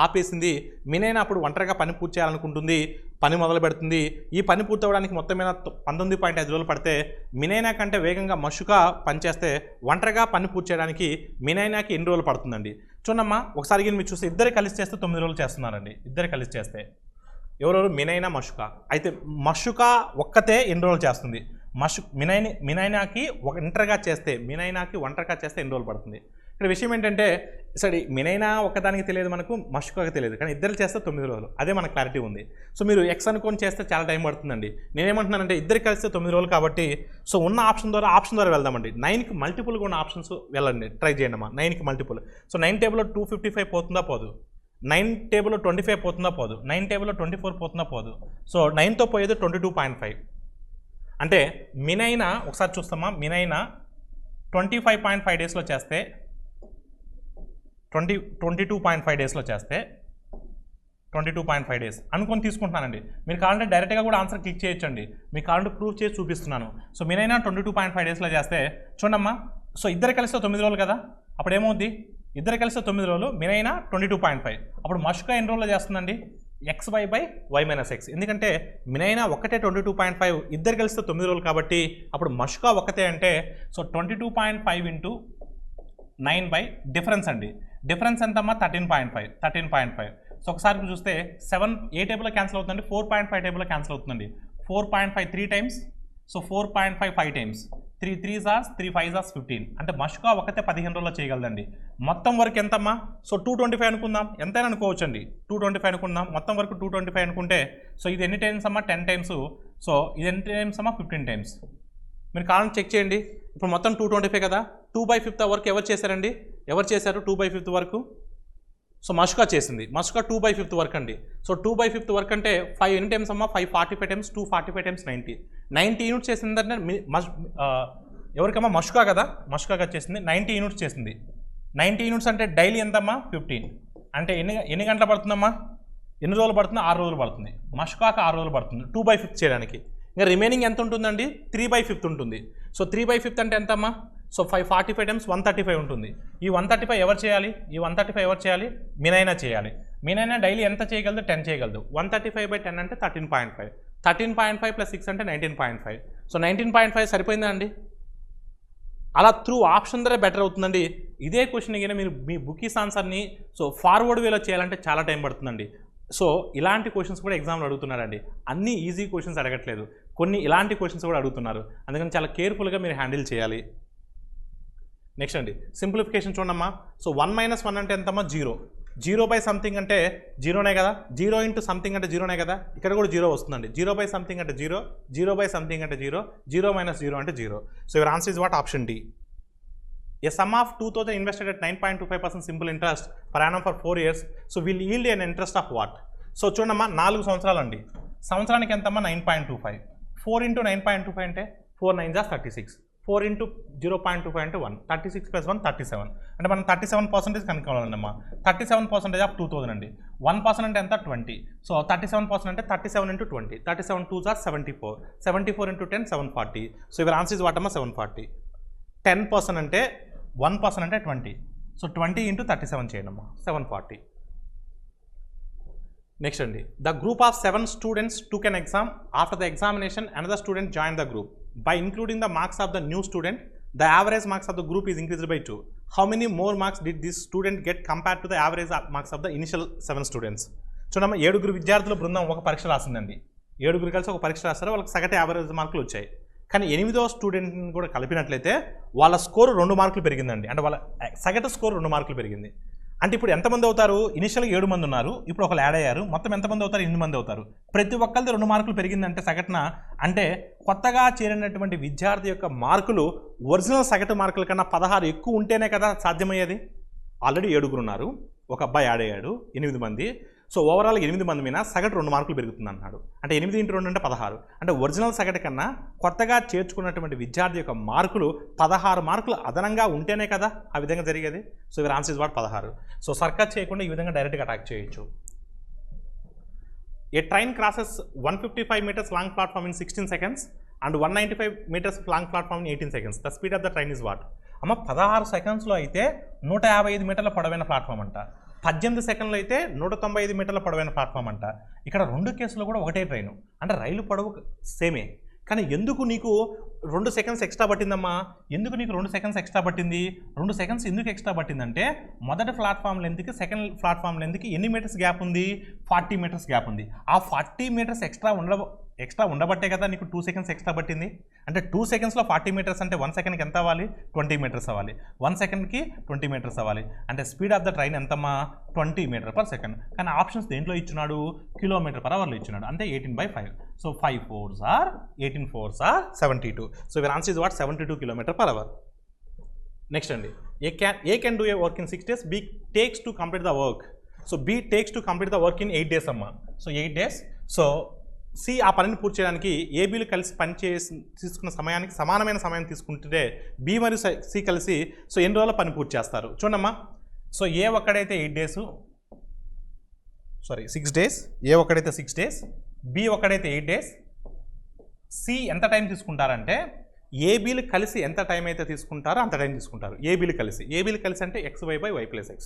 ఆపేసింది. మినైనా అప్పుడు ఒంటరిగా పని పూర్తి చేయాలనుకుంటుంది, పని మొదలు పెడుతుంది. ఈ పని పూర్తి అవ్వడానికి మొత్తమైన 19.5 రోజులు పడితే మినైనా కంటే వేగంగా మషుకా పనిచేస్తే ఒంటరిగా పని పూర్తి చేయడానికి మినైనాకి ఎన్ని రోజులు పడుతుందండి? చూడమ్మా ఒకసారి మీరు చూస్తే ఇద్దరు కలిసి చేస్తే 9 రోజులు చేస్తున్నారండి. ఇద్దరు కలిసి చేస్తే ఎవరెవరు? మినైనా మషుకా. అయితే మషుకా ఒక్కతే ఎన్ని రోజులు చేస్తుంది? మినైనాకి ఒంటరిగా చేస్తే ఎన్ని రోజులు పడుతుంది? ఇక్కడ విషయం ఏంటంటే సరే మినైనా ఒక్కదానికి తెలియదు మనకు, మషుకాకి తెలియదు, కానీ ఇద్దరు చేస్తే 9 రోజులు. అదే మనకు క్లారిటీ ఉంది. సో మీరు ఎక్స్ అనుకొని చేస్తే చాలా టైం పడుతుందండి. నేనేమంటున్నానంటే ఇద్దరు కలిస్తే 9 రోజులు కాబట్టి సో ఉన్న ఆప్షన్ ద్వారా వెళ్దామండి. 9కి మల్టిపుల్గా ఉన్న ఆప్షన్స్ వెళ్ళండి, ట్రై చేయండి అమ్మా. 9కి మల్టిపుల్. సో 9 టేబుల్లో 255 పోతుందా పోదు? 9 టేబుల్లో 25 పోతుందా పోదు? 9 టేబుల్లో 24 పోతుందా పోదు? సో 9తో పోయేది 22.5. అంటే మినైనా ఒకసారి చూస్తామా, మినైనా 25.5 డేస్లో చేస్తే 22.5 డేస్లో చేస్తే 22.5 డేస్ అనుకొని తీసుకుంటున్నానండి. మీరు కావాలంటే డైరెక్ట్గా కూడా ఆన్సర్ క్లిక్ చేయొచ్చండి. మీకు కావాలంటే ప్రూఫ్ చేసి చూపిస్తున్నాను. సో మినైనా 22.5 డేస్లో చేస్తే చూడమ్మా, సో ఇద్దరు కలిస్తే 9 రోజులు కదా, అప్పుడు ఏమవుద్ది? ఇద్దరు కలిస్తే 9 రోజులు, మినైనా 22.5. అప్పుడు మషుకా ఎన్ని రోజుల్లో చేస్తుందండి? XY by Y minus X. ఎందుకంటే మినైనా ఒకటే 22.5, ఇద్దరు కలిస్తే 9 రోజులు కాబట్టి అప్పుడు మష్కా ఒకటే అంటే సో 22.5 ఇంటూ 9 బై డిఫరెన్స్ అండి. డిఫరెన్స్ ఎంతమ్మా 13.5. సో ఒకసారి చూస్తే 7 ఏ టేబుల్లో క్యాన్సిల్ అవుతుందండి, 4.5 టేబుల్లో క్యాన్సిల్ అవుతుందండి. 4.5 3 times, so 4.5 5 times, 3 3s 3 5s 15. అంటే మష్కా ఒకటే 15 రోజుల్లో చేయగలదండి. మొత్తం వరకు ఎంతమ్మా, సో 225 అనుకుందాం, ఎంతైనా అనుకోవచ్చు అండి. 225 అనుకుందాం, మొత్తం వరకు 225 అనుకుంటే సో ఇది ఎన్ని టైమ్స్ అమ్మా 10 టైమ్స్, సో ఇది ఎన్ని టైమ్స్ అమ్మా 15 టైమ్స్. మీరు కావాలని చెక్ చేయండి. ఇప్పుడు మొత్తం 225 కదా, 2/5 వరకు ఎవరు చేశారండి, ఎవరు చేశారు 2/5 వరకు? సో మష్కా చేసింది. మష్కా 2/5 వరకు అండి. సో 2/5 వరకు అంటే 5 ఎన్ని టైమ్స్ అమ్మా 545 టైమ్స్, 245 టైమ్స్ 90 యూనిట్స్ చేసిందంటే ఎవరికమ్మా మష్కా కదా, మష్కాగా చేసింది 90 యూనిట్స్ చేసింది. 90 యూనిట్స్ అంటే డైలీ ఎంతమ్మా 15. అంటే ఎన్ని గంటలు పడుతుందమ్మా, ఎన్ని రోజులు పడుతుంది, 6 రోజులు పడుతుంది. మష్కాకి 6 రోజులు పడుతుంది 2/5 చేయడానికి. ఇంకా రిమైనింగ్ ఎంత ఉంటుందండి, 3/5 ఉంటుంది. సో 3/5 అంటే ఎంతమ్మా, సో 545 టైమ్స్ 135 ఉంటుంది. ఈ 135 ఎవరు చేయాలి, ఈ 135 ఎవరు చేయాలి, మీనైనా చేయాలి. మీనైనా డైలీ ఎంత చేయగలదు, 10 చేయగలదు. 135/10 అంటే 13.5. 13.5 + 6 అంటే 19.5. సో 19.5 సరిపోయిందా అండి? అలా త్రూ ఆప్షన్ ద్వారా బెటర్ అవుతుందండి. ఇదే క్వశ్చన్ కానీ మీరు మీ బుకీస్ ఆన్సర్ని సో ఫార్వర్డ్ వేలో చేయాలంటే చాలా టైం పడుతుందండి. సో ఇలాంటి క్వశ్చన్స్ కూడా ఎగ్జామ్లో అడుగుతున్నారండి. అన్ని ఈజీ క్వశ్చన్స్ అడగట్లేదు, కొన్ని ఇలాంటి క్వశ్చన్స్ కూడా అడుగుతున్నారు. అందుకని చాలా కేర్ఫుల్గా మీరు హ్యాండిల్ చేయాలి. నెక్స్ట్ అండి సింప్లిఫికేషన్ చూడమ్మా. సో 1 - 1 అంటే ఎంతమ్మా 0. 0 సంథింగ్ అంటే 0నే కదా, 0 ఇంటూ సంథింగ్ అంటే 0నే కదా. ఇక్కడ కూడా 0 వస్తుందండి. 0 సంథింగ్ అంటే 0, 0 సంథింగ్ అంటే 0, 0 - 0 అంటే 0. So your answer is what, option D. A sum of 2,000 invested at 9.25% simple interest per annum for 4 years. So will yield an interest of what? So చూడమ్మా 4 సంవత్సరాలు అండి. సంవత్సరానికి ఎంతమ్మా 9.25. 4 ఇంటూ 9.25 అంటే 4 9 = 36. 4 ఇంటూ 0.25 అంటే 1. 36 + 1 37. అంటే మనం 37% కనుక్కోవాలన్నమ్మా. 37% ఆఫ్ 2,000 అండి. 1% అంటే ఎంత 20. సో 37% అంటే 37 into 20. 37 2s are 74. 74 into 10 740. So your answer is what అమ్మా 740. 10% అంటే 1% అంటే 20. సో 20 ఇంటూ 37 చేయండి అమ్మా 740. నెక్స్ట్ అండి the group of 7 students took an exam. After the examination another student join the group. By including the marks of the new student, the average marks of the group is increased by 2. How many more marks did this student get compared to the average marks of the initial 7 students? చూడమ్మా 7 విద్యార్థుల బృందం ఒక పరీక్ష రాసిందండి. 7 కలిసి ఒక పరీక్ష రాస్తారు, వాళ్ళకి సగటు యావరేజ్ మార్కులు వచ్చాయి. కానీ 8వ స్టూడెంట్ని కూడా కలిపినట్లయితే వాళ్ళ స్కోరు 2 మార్కులు పెరిగిందండి. అంటే వాళ్ళ సగటు స్కోర్ 2 మార్కులు పెరిగింది. అంటే ఇప్పుడు ఎంతమంది అవుతారు, ఇనిషియల్గా 7 మంది ఉన్నారు, ఇప్పుడు ఒకళ్ళు యాడ్ అయ్యారు, మొత్తం ఎంతమంది అవుతారు 8 మంది అవుతారు. ప్రతి ఒక్కరిది 2 మార్కులు పెరిగిందంటే సగటున, అంటే కొత్తగా చేరినటువంటి విద్యార్థి యొక్క మార్కులు ఒరిజినల్ సగటు మార్కుల కన్నా 16 ఎక్కువ ఉంటేనే కదా సాధ్యమయ్యేది. ఆల్రెడీ 7 ఉన్నారు, ఒక అబ్బాయి యాడ్ అయ్యాడు, 8 మంది. సో ఓవరాల్ 8 మంది మీద సగటు 2 మార్కులు పెరుగుతుంది అన్నాడు. అంటే 8 × 2 అంటే 16. అంటే ఒరిజినల్ సగటు కన్నా కొత్తగా చేర్చుకున్నటువంటి విద్యార్థి యొక్క మార్కులు 16 మార్కులు అదనంగా ఉంటేనే కదా ఆ విధంగా జరిగేది. So your answer is what 16. So circus చేయకుండా ఈ విధంగా డైరెక్ట్గా అటాక్ చేయొచ్చు. A train crosses 155 meters long platform in 16 seconds and 195 meters long platform in 18 seconds. The speed of the train is what? అమ్మ 16 సెకండ్స్లో అయితే 155 మీటర్ల పొడవైన ప్లాట్ఫామ్ అంట. 18 సెకండ్లు అయితే 195 మీటర్ల పొడవైన ప్లాట్ఫామ్ అంట. ఇక్కడ 2 కేసులు కూడా ఒకటే ట్రైను, అంటే రైలు పొడవు సేమే. కానీ ఎందుకు నీకు 2 సెకండ్స్ ఎక్స్ట్రా పట్టిందమ్మా? ఎందుకు నీకు 2 సెకండ్స్ ఎక్స్ట్రా పట్టింది? 2 సెకండ్స్ ఎందుకు ఎక్స్ట్రా పట్టిందంటే మొదటి ప్లాట్ఫామ్ లెంత్కి సెకండ్ ప్లాట్ఫామ్ లెంత్కి ఎన్ని మీటర్స్ గ్యాప్ ఉంది? 40 మీటర్స్ గ్యాప్ ఉంది. ఆ 40 మీటర్స్ ఎక్స్ట్రా ఉండబట్టే కదా నీకు 2 సెకండ్స్ ఎక్స్ట్రా పట్టింది. అంటే 2 సెకండ్స్లో 40 మీటర్స్ అంటే 1 సెకండ్కి ఎంత అవ్వాలి? 20 మీటర్స్ అవ్వాలి. 1 సెకండ్కి 20 మీటర్స్ అవ్వాలి. అంటే స్పీడ్ ఆఫ్ ద ట్రైన్ ఎంతమ్మా? 20 మీటర్ పర్ సెకండ్. కానీ ఆప్షన్స్ దేంట్లో ఇచ్చినాడు? కిలోమీటర్ పర్ అవర్లో ఇచ్చినాడు. అంటే 18/5. So 5 4s are 18 4s are 72. So your answer is what 72 km/h. Next అండి A can do a work in 6 days, B takes to complete the work. So B takes to complete the work in 8 days అమ్మా. So 8 days. So C ఆ పనిని పూర్తి చేయడానికి ఏబీలు కలిసి తీసుకున్న సమయానికి సమానమైన సమయం తీసుకుంటే బి మరియు సి కలిసి సో ఎన్ని రోజుల పని పూర్తి చేస్తారు చూడమ్మా. సో ఏ ఒక్కడైతే 8 days, 6 days, ఏ ఒక్కడైతే 6 days, బి ఒక్కడైతే 8 days, సి ఎంత టైం తీసుకుంటారంటే ఏబీలు కలిసి ఎంత టైం అయితే తీసుకుంటారో అంత టైం తీసుకుంటారు. ఏబీలు కలిసి అంటే XY/Y + X.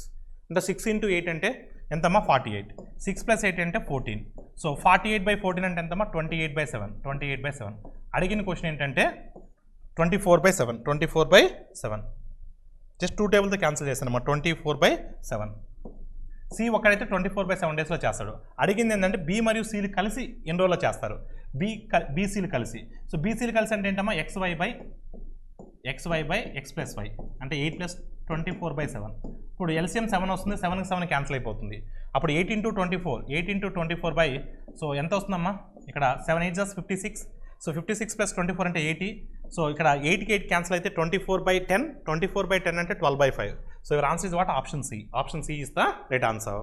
అంటే 6 × 8 అంటే ఎంతమ్మా 48. 6 + 8 అంటే 14. సో 48/14 అంటే ఎంతమ్మా 28/7. 28/7. అడిగిన క్వశ్చన్ ఏంటంటే 24/7. 24/7. జస్ట్ 2 టేబుల్తో క్యాన్సిల్ చేశాను అమ్మా. 24/7. సి ఒకడైతే 24/7 డేస్లో చేస్తాడు. అడిగింది ఏంటంటే బి మరియు సిలు కలిసి ఎన్ని రోజుల్లో చేస్తారు. బీసీలు కలిసి. సో బీసీలు కలిసి అంటే ఏంటమ్మా xy/x+y అంటే 8 + 24/7. ఇప్పుడు ఎల్సిఎం 7 వస్తుంది. 7కి 7 క్యాన్సిల్ అయిపోతుంది. అప్పుడు 8 × 24. 8 × 24 సో ఎంత వస్తుందమ్మా ఇక్కడ 7 8 56. సో 56 + 24 అంటే 80. సో ఇక్కడ 8కి 8 క్యాన్సిల్ అయితే 24/10. 24/10 అంటే 12/5. So your answer is what? Option C. Option C is the right answer.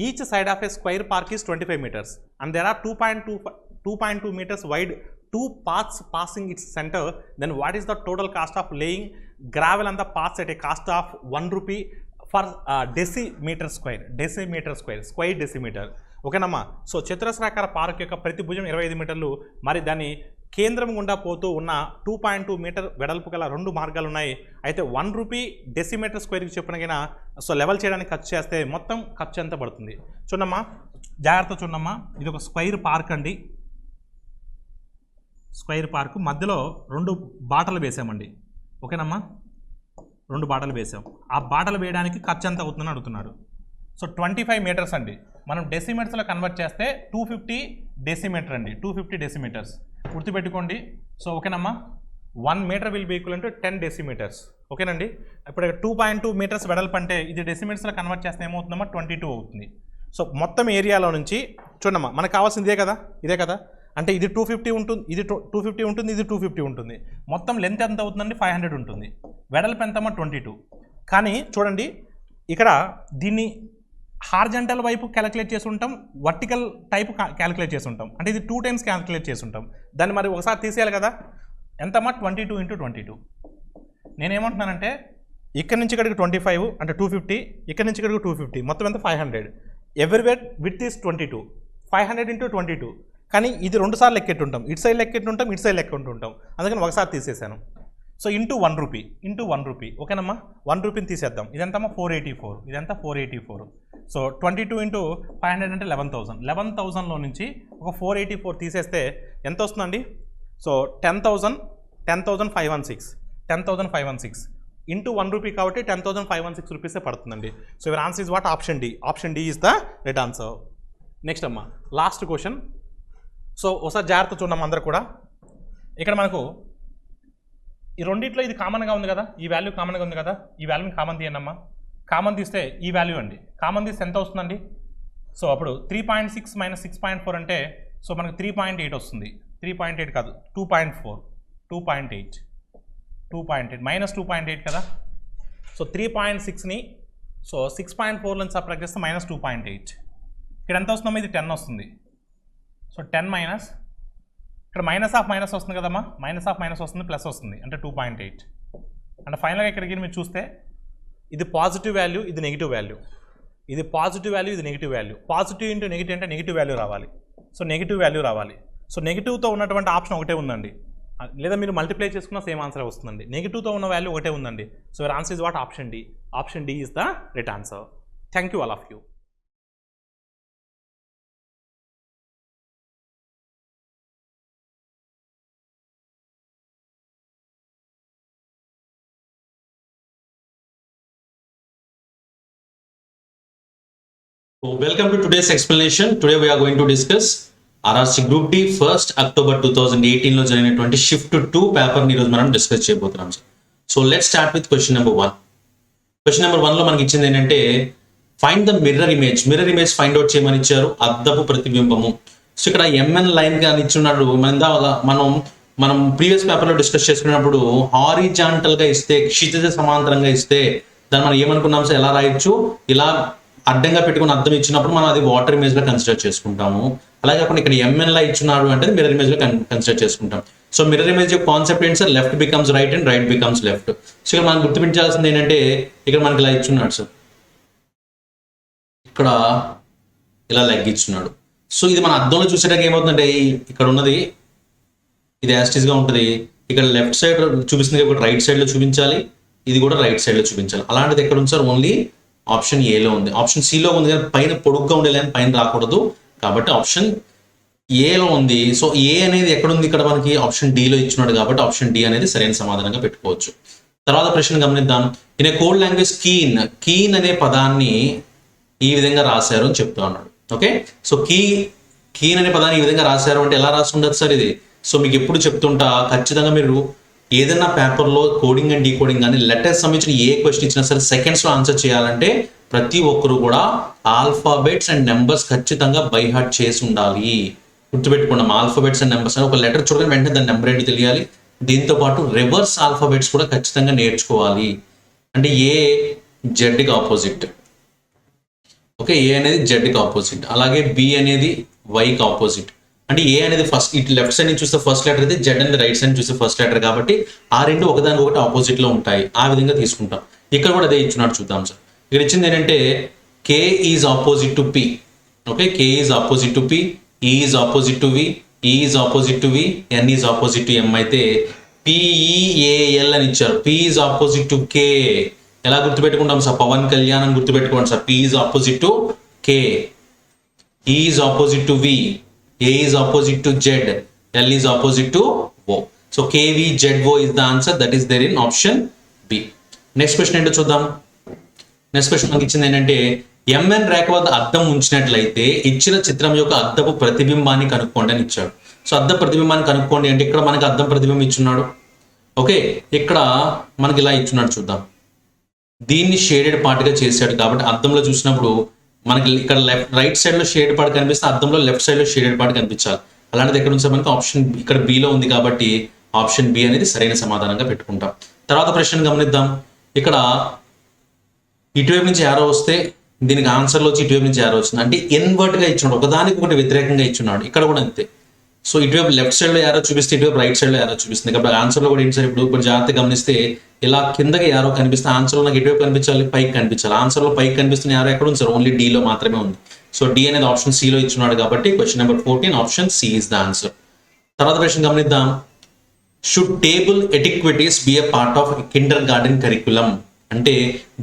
Each side of a square park is 25 meters and there are 2.2 meters wide 2 paths passing its center. Then what is the total cost of laying gravel on the paths at a cost of 1 rupee for decimeter square? Square decimeter. ఓకేనమ్మా. So చతురస్రాకార park యొక్క ప్రతి భుజం 25 మీటర్లు. మరి దాని కేంద్రం గుండా పోతూ ఉన్న 2.2 మీటర్ వెడల్పు గల 2 మార్గాలు ఉన్నాయి. అయితే 1 రూపీ డెసిమీటర్ స్క్వేర్కి చెప్పినగిన సో లెవెల్ చేయడానికి ఖర్చు చేస్తే మొత్తం ఖర్చు ఎంత పడుతుంది చూడమ్మా. జాగ్రత్త చూడమ్మా. ఇది ఒక స్క్వేర్ పార్క్ అండి. స్క్వేర్ పార్క్ మధ్యలో 2 బాటలు వేసామండి. ఓకేనమ్మా. 2 బాటలు వేసాం. ఆ బాటలు వేయడానికి ఖర్చు ఎంత అవుతుందని అడుగుతున్నాడు. సో 25 మీటర్స్ అండి. మనం డెసిమీటర్స్లో కన్వర్ట్ చేస్తే 250 డెసిమీటర్ అండి. 250 డెసిమీటర్స్ గుర్తుపెట్టుకోండి. సో ఓకేనమ్మా. 1 metre will be equal to 10 decimetres. ఓకేనండి. ఇప్పుడు 2.2 మీటర్స్ వెడల్పు అంటే ఇది డెసిమీటర్స్లో కన్వర్ట్ చేస్తే ఏమవుతుందమ్మా 22 అవుతుంది. సో మొత్తం ఏరియాలో నుంచి చూడమ్మా మనకు కావాల్సింది ఇదే కదా. అంటే ఇది 250 ఉంటుంది, ఇది 250 ఉంటుంది, ఇది 250 ఉంటుంది. మొత్తం లెంత్ ఎంత అవుతుందండి 500 ఉంటుంది. వెడల్పు ఎంతమ్మా 22. కానీ చూడండి ఇక్కడ దీన్ని హార్జెంటల్ వైపు క్యాలిక్యులేట్ చేసి ఉంటాం, వర్టికల్ టైప్ క్యాలిక్యులేట్ చేసి ఉంటాం. అంటే ఇది 2 టైమ్స్ క్యాలిక్యులేట్ చేసి ఉంటాం. దాన్ని మరి ఒకసారి తీసేయాలి కదా. ఎంతమ్మా 22 × 22. నేనేమంటున్నానంటే ఇక్కడ నుంచి ఇక్కడికి 25 అంటే 250, ఇక్కడ నుంచి ఇక్కడికి 250, మొత్తం ఎంత 500. Everywhere with is 22. 500 × 22. కానీ ఇది 2 సార్లు లెక్కెట్టుంటాం. ఇటు సైడ్ లెక్కెట్టుంటాం, ఇటు సైడ్ లెక్కెట్టుంటాం. అందుకని ఒకసారి తీసేసాను. So into 1 rupee. ఓకేనమ్మా. 1 రూపీని తీసేద్దాం. ఇదంతమ్మా 484. ఇదంతా 484. సో 22 × 500 అంటే 11,000. 11,000లో నుంచి ఒక 484 తీసేస్తే ఎంత వస్తుందండి? సో 10,516. 10,516 ఇంటూ 1 రూపీ కాబట్టి 10,516 రూపీసే పడుతుందండి. So your answer is what? Option D. Option D is the right answer. Next అమ్మా లాస్ట్ క్వశ్చన్. సో ఒకసారి జాగ్రత్త చూడమ్మా అందరూ కూడా. ఇక్కడ మనకు ఈ రెండిట్లో ఇది కామన్గా ఉంది కదా, ఈ వాల్యూ కామన్గా ఉంది కదా. ఈ వాల్యూని కామన్ తీయండి అమ్మా. కామన్ తీస్తే ఈ వాల్యూ అండి. కామన్ తీస్తే ఎంత వస్తుందండి? సో అప్పుడు 3.6 - 6.4 అంటే సో మనకు 3.8 వస్తుంది. 3.8 కాదు 2.4. 2.8 -2.8 కదా. సో 3.6ని సో 6.4 నుంచి సబ్ట్రాక్ట్ చేస్తే -2.8. ఇక్కడ ఎంత వస్తుందమ్మా? ఇది 10 వస్తుంది. సో 10 మైనస్ ఇక్కడ మైనస్ వస్తుంది కదమ్మా. మైనస్ వస్తుంది, ప్లస్ వస్తుంది అంటే 2.8. అంటే ఫైనల్గా ఇక్కడికి మీరు చూస్తే ఇది పాజిటివ్ వాల్యూ, ఇది నెగిటివ్ వాల్యూ. ఇది పాజిటివ్ వాల్యూ, ఇది negative value. Positive into negative అంటే నెగిటివ్ వాల్యూ రావాలి. సో నెగిటివ్ వాల్యూ రావాలి. సో నెగిటివ్తో ఉన్నటువంటి ఆప్షన్ ఒకటే ఉందండి. లేదా మీరు మల్టిప్లై చేసుకున్న సేమ్ ఆన్సర్ వస్తుందండి. నెగిటివ్తో ఉన్న వాల్యూ ఒకటే ఉందండి. So your answer is what? Option D. Option D is the right answer. Thank you all of you. So welcome to today's explanation. Today we are going to discuss RRC Group D 1st October 2018 లో జరిగినటువంటి shift 2 paper ని రోజు మనం discuss చేయబోతున్నాం. So let's start with question number 1. Question number 1 లో మనకి ఇచ్చింది ఏంటంటే find the mirror image find out చేయమని ఇచ్చారు. అద్దపు ప్రతిబింబము. సో ఇక్కడ MN లైన్ గా ఇచ్చున్నాడు. మనం ప్రీవియస్ పేపర్ లో డిస్కస్ చేసుకున్నప్పుడు హారిజాంటల్ గా ఇస్తే, క్షితిజ సమాంతరంగా ఇస్తే దాన్ని మనం ఏమనుకున్నాం? సో ఎలా రాయొచ్చు? ఇలా అడ్డంగా పెట్టుకుని అర్థం ఇచ్చినప్పుడు మనం అది వాటర్ ఇమేజ్ గా కన్సిడర్ చేసుకుంటాము. అలాగే కాకుండా ఇక్కడ MN లా ఇచ్చున్నాడు అంటే మిర్రర్ ఇమేజ్ గా కన్సిడర్ చేసుకుంటాం. సో మిర్రర్ ఇమేజ్ యొక్క కాన్సెప్ట్ ఏంటి sir? Left becomes right and right becomes left. So ఇక్కడ మనం గుర్తుపెట్టాల్సింది ఏంటంటే ఇక్కడ మనకి ఇలా ఇచ్చున్నాడు సార్, ఇక్కడ ఇలా లెగ్ ఇచ్చున్నాడు. సో ఇది మన అర్థంలో చూసేటప్పుడు ఏమవుతుందంటే ఇక్కడ ఉన్నది ఇది యాస్టిస్ గా ఉంటుంది. ఇక్కడ లెఫ్ట్ సైడ్ చూపిస్తుంది, రైట్ సైడ్ లో చూపించాలి, ఇది కూడా రైట్ సైడ్ లో చూపించాలి. అలాంటిది ఎక్కడ ఉంది సార్? ఓన్లీ ఆప్షన్ ఏలో ఉంది. ఆప్షన్ సిలో ఉంది కానీ పైన పొడుగ్గా ఉండే లైన్ పైన రాకూడదు కాబట్టి ఆప్షన్ ఏలో ఉంది. సో ఏ అనేది ఎక్కడుంది ఇక్కడ మనకి ఆప్షన్ డిలో ఇచ్చినాడు కాబట్టి ఆప్షన్ డి అనేది సరైన సమాధానంగా పెట్టుకోవచ్చు. తర్వాత ప్రశ్న గమనిద్దాం. In a code language keen అనే పదాన్ని ఈ విధంగా రాశారు అని చెప్తా ఉన్నాడు. ఓకే, సో కీన్ అనే పదాన్ని ఈ విధంగా రాశారు అంటే ఎలా రాసి ఉండదు సార్ ఇది? సో మీకు ఎప్పుడు చెప్తుంటా, ఖచ్చితంగా మీరు ఏదైనా పేపర్లో కోడింగ్ అండ్ డీకోడింగ్ కానీ లెటర్స్ సంబంధించిన ఏ క్వశ్చన్ ఇచ్చినా సరే సెకండ్స్లో ఆన్సర్ చేయాలంటే ప్రతి ఒక్కరు కూడా ఆల్ఫాబెట్స్ అండ్ నెంబర్స్ ఖచ్చితంగా బై హార్ట్ చేసి ఉండాలి. గుర్తుపెట్టుకున్నాం, ఆల్ఫాబెట్స్ అండ్ నెంబర్స్ అని ఒక లెటర్ చూడగానే వెంటనే దాని నెంబర్ ఏంటి తెలియాలి. దీంతో పాటు రివర్స్ ఆల్ఫాబెట్స్ కూడా ఖచ్చితంగా నేర్చుకోవాలి. అంటే ఏ జెడ్కి ఆపోజిట్, ఓకే, ఏ అనేది జెడ్కి ఆపోజిట్, అలాగే బి అనేది వైకి ఆపోజిట్. అంటే ఏ అనేది ఫస్ట్ ఇటు లెఫ్ట్ సైడ్ నుంచి చూస్తే ఫస్ట్ లెటర్ అయితే, జెడ్ అనేది రైట్ సైడ్ నుంచి చూస్తే ఫస్ట్ లెటర్ కాబట్టి ఆ రెండు ఒకదానికి ఒకటి ఆపోజిట్ లో ఉంటాయి. ఆ విధంగా తీసుకుంటాం. ఇక్కడ కూడా అదే ఇచ్చున్నాడు, చూద్దాం సార్. ఇక్కడ ఇచ్చింది ఏంటంటే K is opposite to P. Okay, K is opposite to P, E is opposite to V, E is opposite to V, N is opposite to M అయితే పిఈఏఎల్ అని ఇచ్చారు. P is opposite to K. ఎలా గుర్తుపెట్టుకుంటాం sir? Pawan Kalyan అని గుర్తుపెట్టుకోండి sir. P is opposite to K, E is opposite to V, A is opposite to Z, L is opposite to O. So KVZO is the answer that is there in option B. Next question ఏంటో చూద్దాం. Next question మనకి ఇచ్చింది ఏంటంటే MN రేఖ వద్ద అద్దం ఉంచినట్లయితే ఇచ్చిన చిత్రం యొక్క అద్దపు ప్రతిబింబాన్ని కనుక్కోండి అని ఇచ్చాడు. సో అద్దం ప్రతిబింబాన్ని కనుక్కోండి అంటే ఇక్కడ మనకి అద్దం ప్రతిబింబం ఇచ్చున్నాడు. ఓకే, ఇక్కడ మనకి ఇలా ఇచ్చున్నాడు, చూద్దాం. దీన్ని షేడెడ్ పార్ట్గా చేశాడు కాబట్టి అద్దంలో చూసినప్పుడు మనకి ఇక్కడ రైట్ సైడ్ లో షేడ్ పార్ట్ కనిపిస్తే అద్దంలో లెఫ్ట్ సైడ్ లో షేడెడ్ పార్ట్ కనిపించాలి. అలాంటిది ఎక్కడ నుంచి మనకి ఆప్షన్ ఇక్కడ బిలో ఉంది కాబట్టి ఆప్షన్ బి అనేది సరైన సమాధానంగా పెట్టుకుంటాం. తర్వాత ప్రశ్న గమనిద్దాం. ఇక్కడ ఇటువైపు నుంచి యారో వస్తే దీనికి ఆన్సర్లో వచ్చి ఇటువైపు నుంచి యారో వచ్చింది అంటే ఇన్వర్ట్ గా ఇచ్చున్నాడు, ఒకదానికి ఒకటి వ్యతిరేకంగా ఇచ్చున్నాడు. ఇక్కడ కూడా అంతే. సో ఇటువైపు లెఫ్ట్ సైడ్ లో యారో చూపిస్తే ఇటువైపు రైట్ సైడ్ లో యారో చూపిస్తుంది కాబట్టి ఆన్సర్లో కూడా ఏంటి సార్? ఇప్పుడు జాగ్రత్తగా గమనిస్తే ఇలా కిందకి యారో కనిపిస్తే ఆన్సర్లో నాకు ఎటువైపు కనిపించాలి? పైకి కనిపించాలి. ఆన్సర్లో పైకి కనిపిస్తున్న యారో ఎక్కడ ఉంది సార్? ఓన్లీ డీలో మాత్రమే ఉంది. సో డి అనేది ఆప్షన్ సిలో ఇచ్చున్నాడు కాబట్టి question number 14 option C is the answer. తర్వాత ప్రశ్న గమనిద్దాం. Should table etiquettes be a part of kindergarten curriculum? అంటే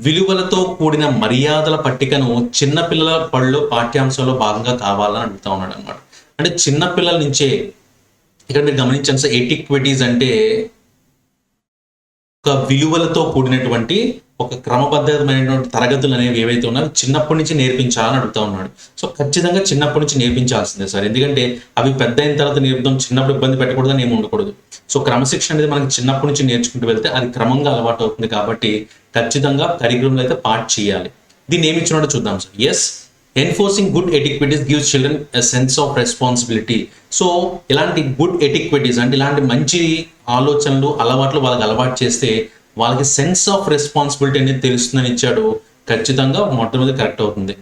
విలువలతో కూడిన మర్యాదల పట్టికను చిన్నపిల్లల పళ్ళు పాఠ్యాంశంలో భాగంగా కావాలని అడుగుతా ఉన్నాడు అనమాట. అంటే చిన్నపిల్లల నుంచే ఇక్కడ మీరు గమనించండి సార్, ఎటిక్విటీస్ అంటే ఒక విలువలతో కూడినటువంటి ఒక క్రమబద్ధమైనటువంటి తరగతులు అనేవి ఏవైతే ఉన్నాయో చిన్నప్పటి నుంచి నేర్పించాలని అడుగుతా ఉన్నాడు. సో ఖచ్చితంగా చిన్నప్పటి నుంచి నేర్పించాల్సిందే సార్, ఎందుకంటే అవి పెద్ద అయిన తర్వాత నేర్పుదాం, చిన్నప్పుడు ఇబ్బంది పెట్టకూడదని ఏమి ఉండకూడదు. సో క్రమశిక్షణ అనేది మనకి చిన్నప్పటి నుంచి నేర్చుకుంటూ వెళ్తే అది క్రమంగా అలవాటు అవుతుంది కాబట్టి ఖచ్చితంగా కరికులంలో అయితే పార్ట్ చేయాలి. దీన్ని ఏమి ఇచ్చినాడో చూద్దాం sir. Yes, enforcing good etiquettes gives children a sense of responsibility. So ఇలాంటి గుడ్ ఎటిక్విటీస్ అంటే ఇలాంటి మంచి ఆలోచనలు అలవాట్లు వాళ్ళకి అలవాటు చేస్తే వాళ్ళకి సెన్స్ ఆఫ్ రెస్పాన్సిబిలిటీ అనేది తెలుస్తుందని ఇచ్చాడు. ఖచ్చితంగా మొట్టమొదటి కరెక్ట్ అవుతుంది.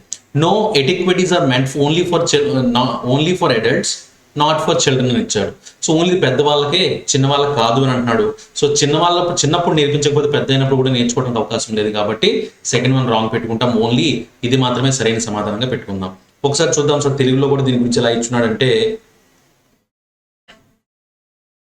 No etiquettes are meant only for adults not for children అని ఇచ్చాడు. సో ఓన్లీ పెద్దవాళ్ళకే, చిన్న వాళ్ళకి కాదు అని అంటున్నాడు. సో చిన్నప్పుడు నేర్పించకపోతే పెద్ద అయినప్పుడు కూడా నేర్చుకోవడానికి అవకాశం లేదు కాబట్టి సెకండ్ వన్ రాంగ్ పెట్టుకుంటాం. ఓన్లీ ఇది మాత్రమే సరైన సమాధానంగా పెట్టుకుందాం. ఒకసారి చూద్దాం సార్, తెలుగులో కూడా దీని గురించి ఎలా ఇచ్చున్నాడంటే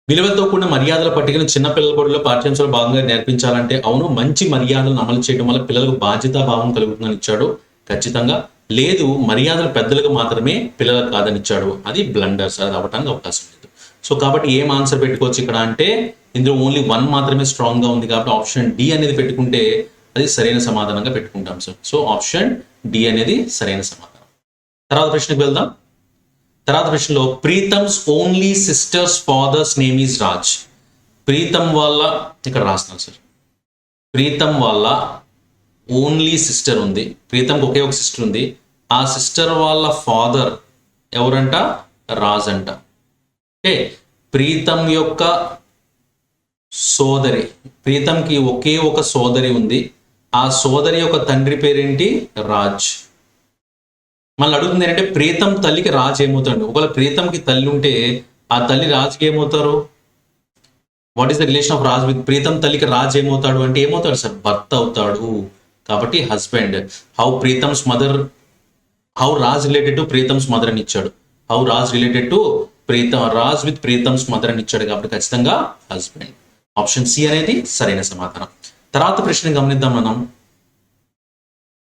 విలువలతో కూడిన మర్యాదల పట్టికను చిన్నపిల్లల బడిలో పాఠ్యాంశాలు భాగంగా నేర్పించాలంటే అవును, మంచి మర్యాదలను అమలు చేయడం వల్ల పిల్లలకు బాధ్యతాభావం కలుగుతుందని ఇచ్చాడు. ఖచ్చితంగా లేదు, మర్యాదలు పెద్దలకు మాత్రమే, పిల్లలకు కాదని ఇచ్చాడు. అది బ్లండర్ సార్, అది అవ్వడానికి అవకాశం లేదు. సో కాబట్టి ఏం ఆన్సర్ పెట్టుకోవచ్చు ఇక్కడ అంటే ఇందులో ఓన్లీ 1 మాత్రమే స్ట్రాంగ్ గా ఉంది కాబట్టి ఆప్షన్ డి అనేది పెట్టుకుంటే అది సరైన సమాధానంగా పెట్టుకుంటాం సార్. సో ఆప్షన్ డి అనేది సరైన సమాధానం. తర్వాత ప్రశ్నకు వెళ్దాం. తర్వాత ప్రశ్నలో Preetham's only sister's father's name is Raj. Preetham వాళ్ళ ఇక్కడ రాస్తున్నాను సార్, ప్రీతం వాళ్ళ ఓన్లీ సిస్టర్ ఉంది, ప్రీతంకి ఒకే ఒక సిస్టర్ ఉంది. ఆ సిస్టర్ వాళ్ళ ఫాదర్ ఎవరంట? రాజ్ అంట. ఓకే, ప్రీతం యొక్క సోదరి, ప్రీతంకి ఒకే ఒక సోదరి ఉంది. ఆ సోదరి యొక్క తండ్రి పేరేంటి? రాజ్. మళ్ళీ అడుగుతుంది ఏంటంటే ప్రీతం తల్లికి రాజ్ ఏమవుతాడు? ఒకవేళ ప్రీతంకి తల్లి ఉంటే ఆ తల్లి రాజ్కి ఏమవుతారు? What is the relation of Raj with Preetham? తల్లికి రాజ్ ఏమవుతాడు అంటే ఏమవుతాడు సార్? భర్త అవుతాడు. కాబట్టి husband. How Preetham's mother, how Raj related to Preetham's mother అని ఇచ్చాడు. How Raj related to Raj with Preetham's mother అని ఇచ్చాడు కాబట్టి ఖచ్చితంగా హస్బెండ్. ఆప్షన్ సి అనేది సరైన సమాధానం. తర్వాత ప్రశ్న గమనిద్దాం మనం.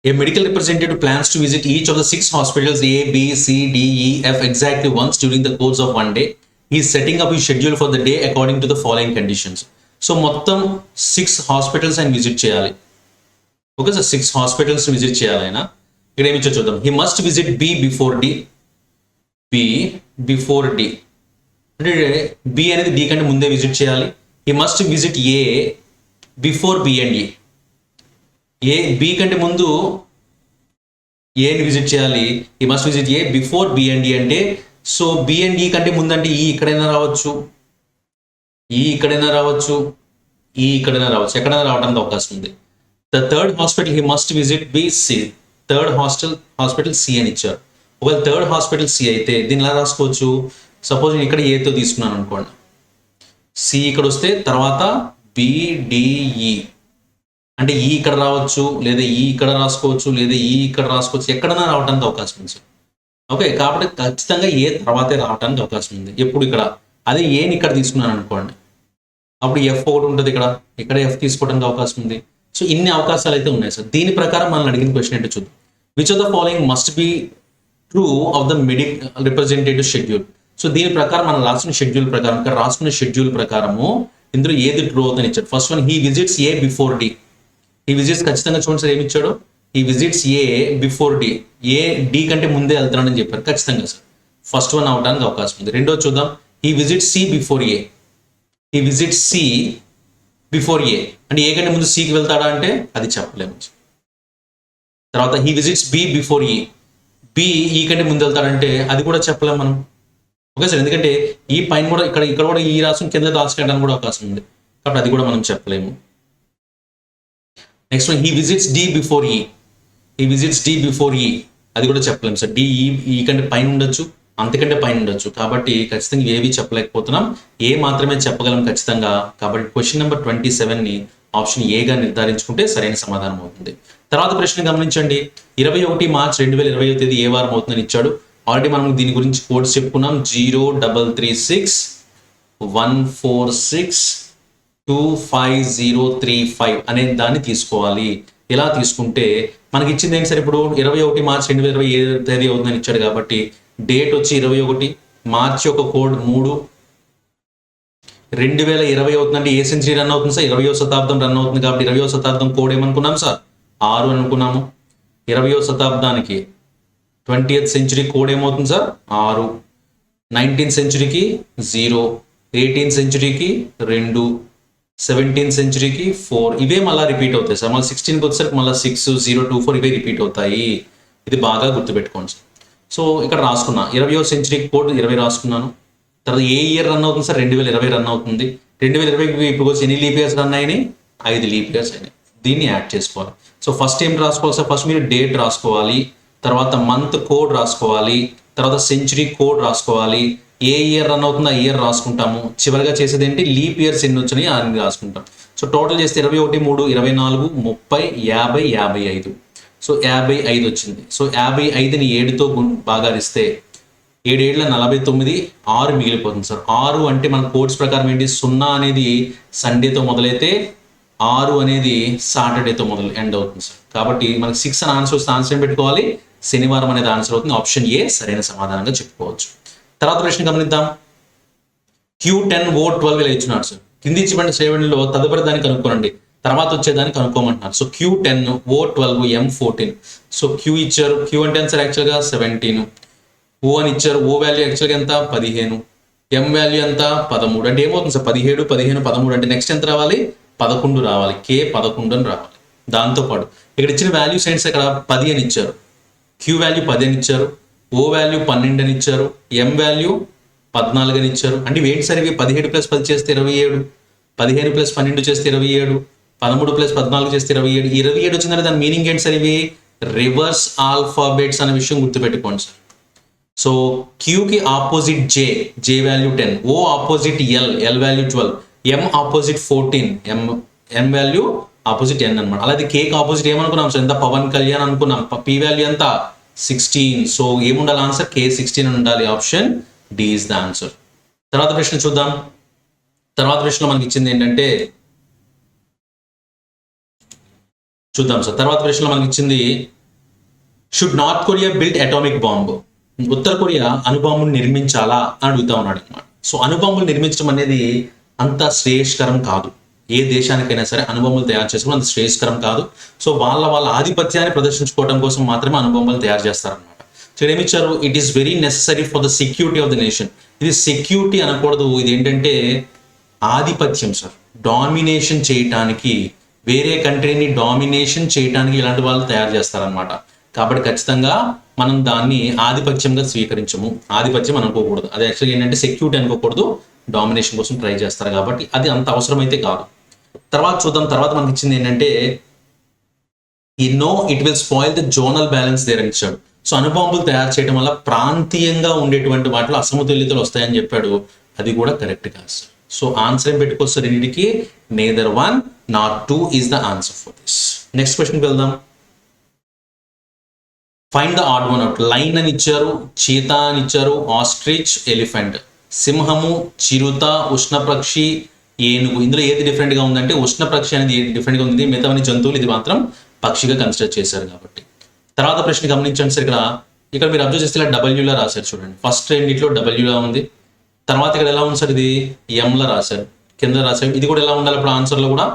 A medical representative plans to visit each of the 6 hospitals A, B, C, D, E, F exactly once during the course of one day. He is setting up his schedule for the day according to the following conditions. So మొత్తం 6 hospitals ఆయన visit చేయాలి. Okay sir, 6 hospitals visit చేయాలి ఆయన. ఇక్కడ ఏమి ఇచ్చో చూద్దాం. He must visit B before D. B before D అంటే బి అనేది డి కంటే ముందే విజిట్ చేయాలి. He must visit A before B and A B కంటే ముందు ఏని విజిట్ చేయాలి. He must visit A before B and అంటే సో బి అండ్ ఈ కంటే ముందు అంటే ఈ ఇక్కడైనా రావచ్చు, ఈ ఇక్కడైనా రావచ్చు, ఈ ఇక్కడైనా రావచ్చు, ఎక్కడైనా రావడానికి అవకాశం ఉంది. The third hospital he must visit B C. Third hospital C అని ఇచ్చారు. ఒకవేళ థర్డ్ హాస్పిటల్ సి అయితే దీన్ని ఎలా రాసుకోవచ్చు? సపోజ్ నేను ఇక్కడ ఏతో తీసుకున్నాను అనుకోండి, సి ఇక్కడ వస్తే తర్వాత బిడిఈ అంటే ఈ ఇక్కడ రావచ్చు, లేదా ఈ ఇక్కడ రాసుకోవచ్చు, లేదా ఈ ఇక్కడ రాసుకోవచ్చు, ఎక్కడైనా రావడానికి అవకాశం ఉంది. ఓకే, కాబట్టి ఖచ్చితంగా ఏ తర్వాతే రావడానికి అవకాశం ఉంది. ఎప్పుడు ఇక్కడ అదే ఏని ఇక్కడ తీసుకున్నాను అనుకోండి, అప్పుడు ఎఫ్ ఒకటి ఉంటుంది, ఇక్కడ ఎఫ్ తీసుకోవడానికి అవకాశం ఉంది. సో ఇన్ని అవకాశాలు అయితే ఉన్నాయి సార్. దీని ప్రకారం మనం అడిగిన క్వశ్చన్ ఏంటో చూద్దాం. Which of the following must be true of the representative schedule. So దీని ప్రకారం మనం రాసుకున్న షెడ్యూల్ ప్రకారం, ఇక్కడ రాసుకున్న షెడ్యూల్ ప్రకారము ఇందులో ఏది ట్రూ అవుతుందని ఇచ్చారు. First one, he visits A before D. He visits ఖచ్చితంగా చూడండి సార్, ఏమి ఇచ్చాడు? He visits A before D. A D కంటే ముందే వెళ్తాడని చెప్పారు. ఖచ్చితంగా సార్ ఫస్ట్ వన్ అవడానికి అవకాశం ఉంది. రెండోది చూద్దాం, ఈ విజిట్ సి బిఫోర్ ఏ. ఈ విజిట్ సి బిఫోర్ ఏ అంటే ఏ కంటే ముందు సికి వెళ్తాడా అంటే అది చెప్పలేము. తర్వాత హీ విజిట్స్ బి బిఫోర్ ఈ. బి ఈ కంటే ముందు వెళ్తాడంటే అది కూడా చెప్పలేము మనం. ఓకే సార్, ఎందుకంటే ఈ పైన కూడా ఇక్కడ కూడా ఈ రాష్ట్రం కింద రాసుకోవడానికి కూడా అవకాశం ఉంది, కాబట్టి అది కూడా మనం చెప్పలేము. Next one, he visits D before E. He visits D before E అది కూడా చెప్పలేము సార్. డి ఈ కంటే పైన ఉండొచ్చు, అంతకంటే పైన ఉండొచ్చు, కాబట్టి ఖచ్చితంగా ఏవి చెప్పలేకపోతున్నాం. ఏ మాత్రమే చెప్పగలం ఖచ్చితంగా. కాబట్టి క్వశ్చన్ నెంబర్ 27ని ఆప్షన్ ఏగా నిర్ధారించుకుంటే సరైన సమాధానం అవుతుంది. తర్వాత ప్రశ్న గమనించండి. 21 మార్చ్ 2020 తేదీ ఏ వారం అవుతుందని ఇచ్చాడు. ఆల్రెడీ మనం దీని గురించి కోడ్స్ చెప్పుకున్నాం. 03361462535 అనే దాన్ని తీసుకోవాలి. ఇలా తీసుకుంటే మనకి ఇచ్చింది ఏంటి సార్? ఇప్పుడు 21 మార్చ్ 2020 తేదీ అవుతుందని ఇచ్చాడు కాబట్టి డేట్ వచ్చి 21, మార్చి యొక్క కోడ్ 3, 2020 అవుతుందంటే ఏ సెంచరీ రన్ అవుతుంది సార్? 20వ శతాబ్దం రన్ అవుతుంది కాబట్టి 20వ శతాబ్దం కోడ్ ఏమనుకున్నాం సార్? 6 అనుకున్నాము. 20వ శతాబ్దానికి 20th సెంచరీ కోడ్ ఏమవుతుంది సార్? 6. 19th సెంచరీకి 0, 18th సెంచరీకి 2, 17th సెంచరీకి 4. ఇవే మళ్ళీ రిపీట్ అవుతాయి సార్. మళ్ళీ 16కి వచ్చేసరికి మళ్ళీ 6, 0, 2, 4 ఇవే రిపీట్ అవుతాయి. ఇది బాగా గుర్తుపెట్టుకోండి సార్. సో ఇక్కడ రాసుకున్నా 20వ సెంచరీకి కోడ్ 20 రాసుకున్నాను. తర్వాత ఏ ఇయర్ రన్ అవుతుంది సార్? 2020 రన్ అవుతుంది. 2020కి ఇప్పుడు వచ్చి ఎన్ని లీప్ ఇయర్స్ రన్ అయినాయి? 5 లీప్ ఇయర్స్ అయినాయి. దీన్ని యాడ్ చేసుకోవాలి. సో ఫస్ట్ ఏం రాసుకోవాలి సార్? ఫస్ట్ మీరు డేట్ రాసుకోవాలి, తర్వాత మంత్ కోడ్ రాసుకోవాలి, తర్వాత సెంచరీ కోడ్ రాసుకోవాలి. ఏ ఇయర్ రన్ అవుతుందో ఆ ఇయర్ రాసుకుంటాము. చివరిగా చేసేది ఏంటి? లీప్ ఇయర్స్ ఎన్ని వచ్చినాయి అని రాసుకుంటాం. సో టోటల్ చేస్తే 21, 3, 24, 30, 50, 55. సో 55 వచ్చింది. సో 55ని 7తో భాగారిస్తే 7 ఏళ్ళ 49, 6 మిగిలిపోతుంది సార్. 6 అంటే మన కోడ్స్ ప్రకారం ఏంటి? 0 అనేది సండేతో మొదలైతే 6 అనేది సాటర్డేతో ఎండ్ అవుతుంది సార్. కాబట్టి మనకి 6 అని ఆన్సర్ వస్తే ఆన్సర్ ఏం పెట్టుకోవాలి? శనివారం అనేది ఆన్సర్ అవుతుంది. ఆప్షన్ ఏ సరైన సమాధానంగా చెప్పుకోవచ్చు. తర్వాత ప్రశ్న గమనిద్దాం. Q10 O12 ఇలా ఇచ్చినాడు సార్. కింది ఇచ్చిబడిన శ్రేణిలో తదుపరి దాన్ని కనుక్కోనండి, తర్వాత వచ్చేదాన్ని కనుక్కోమంటున్నారు. So Q10 O12 M14. So Q ఇచ్చారు. Q అంటే సార్ యాక్చువల్గా 17. O అని ఇచ్చారు. O వాల్యూ యాక్చువల్గా ఎంత? 15. M వాల్యూ ఎంత? 13. అంటే ఏమవుతుంది సార్? 17, 15, 13 అంటే నెక్స్ట్ ఎంత రావాలి? 11 రావాలి. K 11 అని రావాలి. దాంతోపాటు ఇక్కడ ఇచ్చిన వాల్యూస్ ఏంటి సార్? ఇక్కడ 10 అని ఇచ్చారు. Q వాల్యూ 10 అని ఇచ్చారు. O వాల్యూ 12 అని ఇచ్చారు. M వాల్యూ 14 అని ఇచ్చారు. అంటే ఏంటి సార్ ఇవి? 17 + 10 చేస్తే 27, 15 + 12 చేస్తే 27, 13 + 14 చేస్తే 27. 27 వచ్చిందంటే దాని మీనింగ్ ఏంటి సార్? ఇవి రివర్స్ ఆల్ఫాబెట్స్ అనే విషయం గుర్తుపెట్టుకోండి సార్. సో Qకి opposite J value 10, O opposite L value 12, M opposite 14, M value opposite N అనమాట. అలాగే Kకి ఆపోజిట్ ఏమనుకున్నాం సార్? ఎంత? పవన్ కళ్యాణ్ అనుకున్నాం. P వాల్యూ ఎంత? 16. సో ఏముండాలి ఆన్సర్? K16 అని ఉండాలి. Option D is the answer. తర్వాత ప్రశ్న చూద్దాం. తర్వాత ప్రశ్నలో మనకి ఇచ్చింది ఏంటంటే చూద్దాం సార్. తర్వాత ప్రశ్నలో మనకి ఇచ్చింది should North Korea built atomic bomb? ఉత్తర కొరియా అణుబాంబును నిర్మించాలా అని అడుగుతా ఉన్నాడు అనమాట. సో అణుబాంబులు నిర్మించడం అనేది అంత శ్రేయస్కరం కాదు. ఏ దేశానికైనా సరే అణుబాంబులు తయారు చేసుకోవడం అంత శ్రేయస్కరం కాదు. సో వాళ్ళ ఆధిపత్యాన్ని ప్రదర్శించుకోవడం కోసం మాత్రమే అణుబాంబులు తయారు చేస్తారనమాట. సో ఏమిచ్చారు, it is very necessary for the security of the nation. ఇది సెక్యూరిటీ అనకూడదు, ఇది ఏంటంటే ఆధిపత్యం సార్. డామినేషన్ చేయటానికి, వేరే కంట్రీని డామినేషన్ చేయటానికి ఇలాంటి వాళ్ళు తయారు చేస్తారనమాట. కాబట్టి ఖచ్చితంగా మనం దాన్ని ఆధిపత్యంగా స్వీకరించము. ఆధిపత్యం అనుకోకూడదు, అది యాక్చువల్గా ఏంటంటే సెక్యూరిటీ అనుకోకూడదు, డామినేషన్ కోసం ట్రై చేస్తారు కాబట్టి అది అంత అవసరమైతే కాదు. తర్వాత చూద్దాం. తర్వాత మనకి ఇచ్చింది ఏంటంటే it will spoil the zonal balance there అని ఇచ్చాడు. సో అణుబాంబులు తయారు చేయడం వల్ల ప్రాంతీయంగా ఉండేటువంటి వాటిలో అసమతుల్యతలు వస్తాయని చెప్పాడు. అది కూడా కరెక్ట్ కాదు సార్. సో ఆన్సర్ ఏం పెట్టుకోవచ్చు రెండింటికి? Neither 1 nor 2 is the answer for this. Next క్వశ్చన్కి వెళ్దాం. Find the odd one out. Line అని ఇచ్చారు, చీతా అని ఇచ్చారు, ఆస్ట్రిచ్, ఎలిఫెంట్. సింహము, చిరుత, ఉష్ణపక్షి, ఏనుగు. ఇందులో ఏది డిఫరెంట్గా ఉందంటే ఉష్ణపక్షి అనేది ఏది డిఫరెంట్గా ఉంది, మిగతావన్నీ జంతువులు, ఇది మాత్రం పక్షిగా కన్సిడర్ చేశారు కాబట్టి. తర్వాత ప్రశ్న గమనించండి సార్. ఇక్కడ మీరు అబ్జర్వ్ చేస్తే ఇలా డబ్ల్యూలా రాశారు చూడండి. ఫస్ట్ రెండిట్లో డబ్ల్యూలా ఉంది, తర్వాత ఇక్కడ ఎలా ఉంది సార్, ఇది ఎంలా రాశారు, కింద రాశారు. ఇది కూడా ఎలా ఉండాలి, ఇప్పుడు ఆన్సర్లో కూడా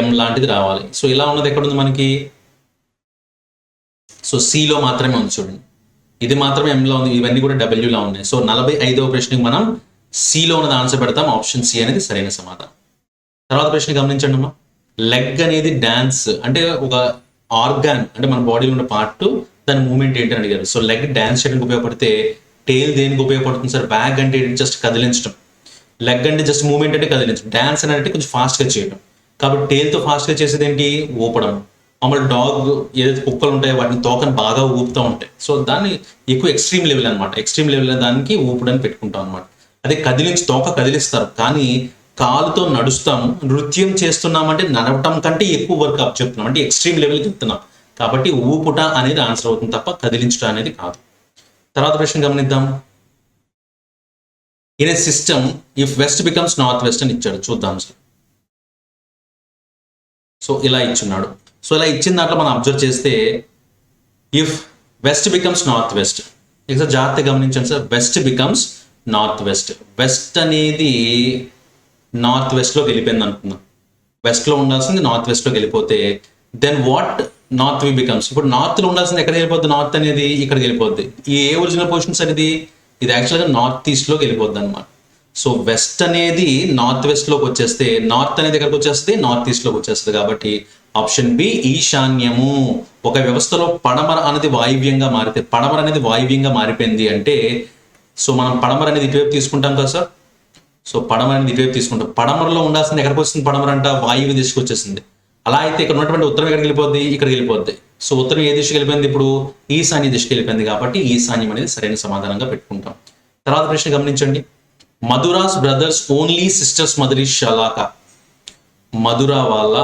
ఎం లాంటిది రావాలి. సో ఇలా ఉన్నది ఎక్కడ ఉంది మనకి? సో సిలో మాత్రమే ఉంది చూడండి, ఇది మాత్రమే ఎంలో ఉంది, ఇవన్నీ కూడా డబ్ల్యూలా ఉన్నాయి. సో 45వ ప్రశ్నకి మనం సిలో ఉన్నది ఆన్సర్ పెడతాం. ఆప్షన్ సి అనేది సరైన సమాధానం. తర్వాత ప్రశ్న గమనించండి అమ్మా. లెగ్ అనేది డాన్స్ అంటే ఒక ఆర్గాన్, అంటే మన బాడీలో ఉన్న పార్ట్, దాని మూవ్మెంట్ ఏంటి అని అడిగారు. సో లెగ్ డాన్స్ చేయడానికి ఉపయోగపడితే టెయిల్ దేనికి ఉపయోగపడుతుంది సార్? బ్యాక్ అంటే జస్ట్ కదిలించడం, లెగ్ అంటే జస్ట్ మూవ్మెంట్ అంటే కదిలించడం, డాన్స్ అంటే కొంచెం ఫాస్ట్గా చేయడం. కాబట్టి టెయిల్తో ఫాస్ట్గా చేసేది ఏంటి? ఊపడం. మామూలు డాగ్ ఏదైతే కుక్కలు ఉంటాయో వాటిని తోకని బాగా ఊపుతూ ఉంటాయి. సో దాన్ని ఎక్కువ ఎక్స్ట్రీమ్ లెవెల్ అనమాట. ఎక్స్ట్రీమ్ లెవెల్ దానికి ఊపడానికి పెట్టుకుంటాం అనమాట. అదే కదిలించి తోక కదిలిస్తారు, కానీ కాలుతో నడుస్తాము, నృత్యం చేస్తున్నామంటే నడవటం కంటే ఎక్కువ వర్క్ అప్ చెప్తున్నాం, అంటే ఎక్స్ట్రీమ్ లెవెల్కి చెప్తున్నాం. కాబట్టి ఊపుట అనేది ఆన్సర్ అవుతుంది తప్ప కదిలించడం అనేది కాదు. తర్వాత ప్రశ్న గమనిద్దాం. In a system if west becomes north west అని ఇచ్చాడు. చూద్దాం సార్. సో ఇలా ఇచ్చున్నాడు. సో ఇలా ఇచ్చిన దాంట్లో మనం అబ్జర్వ్ చేస్తే if west becomes north west, ఇక జాగ్రత్తగా గమనించండి sir. West becomes north west, west అనేది నార్త్ వెస్ట్లోకి వెళ్ళిపోయింది అనుకుందాం. వెస్ట్లో ఉండాల్సింది నార్త్ వెస్ట్లోకి వెళ్ళిపోతే then what north we becomes. ఇప్పుడు నార్త్లో ఉండాల్సింది ఎక్కడ వెళ్ళిపోద్ది? నార్త్ అనేది ఇక్కడికి వెళ్ళిపోద్ది. ఈ ఏ ఒరిజినల్ పొజిషన్ సార్ ఇది? ఇది యాక్చువల్గా నార్త్ ఈస్ట్లోకి వెళ్ళిపోద్ది అనమాట. సో వెస్ట్ అనేది నార్త్ వెస్ట్లోకి వచ్చేస్తే నార్త్ అనేది ఎక్కడికి వచ్చేస్తుంది? నార్త్ ఈస్ట్లోకి వచ్చేస్తుంది. కాబట్టి ఆప్షన్ బి ఈశాన్యము. ఒక వ్యవస్థలో పడమర అనేది వాయువ్యంగా మారితే, పడమర అనేది వాయువ్యంగా మారిపోయింది అంటే, సో మనం పడమర అనేది ఇటువైపు తీసుకుంటాం కదా సార్. సో పడమర అనేది ఇటువైపు తీసుకుంటాం. పడమరలో ఉండాల్సింది ఎక్కడికి వస్తుంది? పడమర అంట వాయువ్య దిశకు వచ్చేసింది. అలా అయితే ఇక్కడ ఉన్నటువంటి ఉత్తరం ఎక్కడికి వెళ్ళిపోద్ది? ఇక్కడికి వెళ్ళిపోద్ది. సో ఉత్తరం ఏ దిశకి వెళ్ళిపోయింది? ఇప్పుడు ఈశాన్య దిశకి వెళ్ళిపోయింది. కాబట్టి ఈశాన్యం అనేది సరైన సమాధానంగా పెట్టుకుంటాం. తర్వాత ప్రశ్న గమనించండి. Madhura's brother's only sister's mother is Shalaka. Madhura వాళ్ళ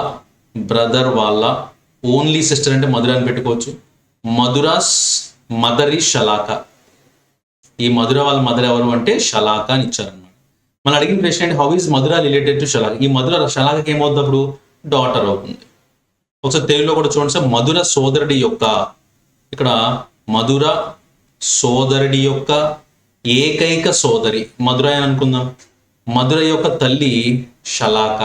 బ్రదర్ వాళ్ళ ఓన్లీ సిస్టర్ అంటే మధుర అని పెట్టుకోవచ్చు. Madhura's mother is Shalaka. ఈ మధుర వాళ్ళ మదర్ ఎవరు అంటే షలాక అని ఇచ్చారనమాట. మనం అడిగిన ప్రశ్న అంటే how is Madhura related to Shalaka. ఈ మధుర షలాకకి ఏమవుతుంది? అప్పుడు డాటర్ అవుతుంది. ఒకసారి తెలుగులో కూడా చూడండి సార్. మధుర సోదరుడి యొక్క, ఇక్కడ మధుర సోదరుడి యొక్క ఏకైక సోదరి మధుర అని అనుకుందాం. మధుర యొక్క తల్లి షలాక,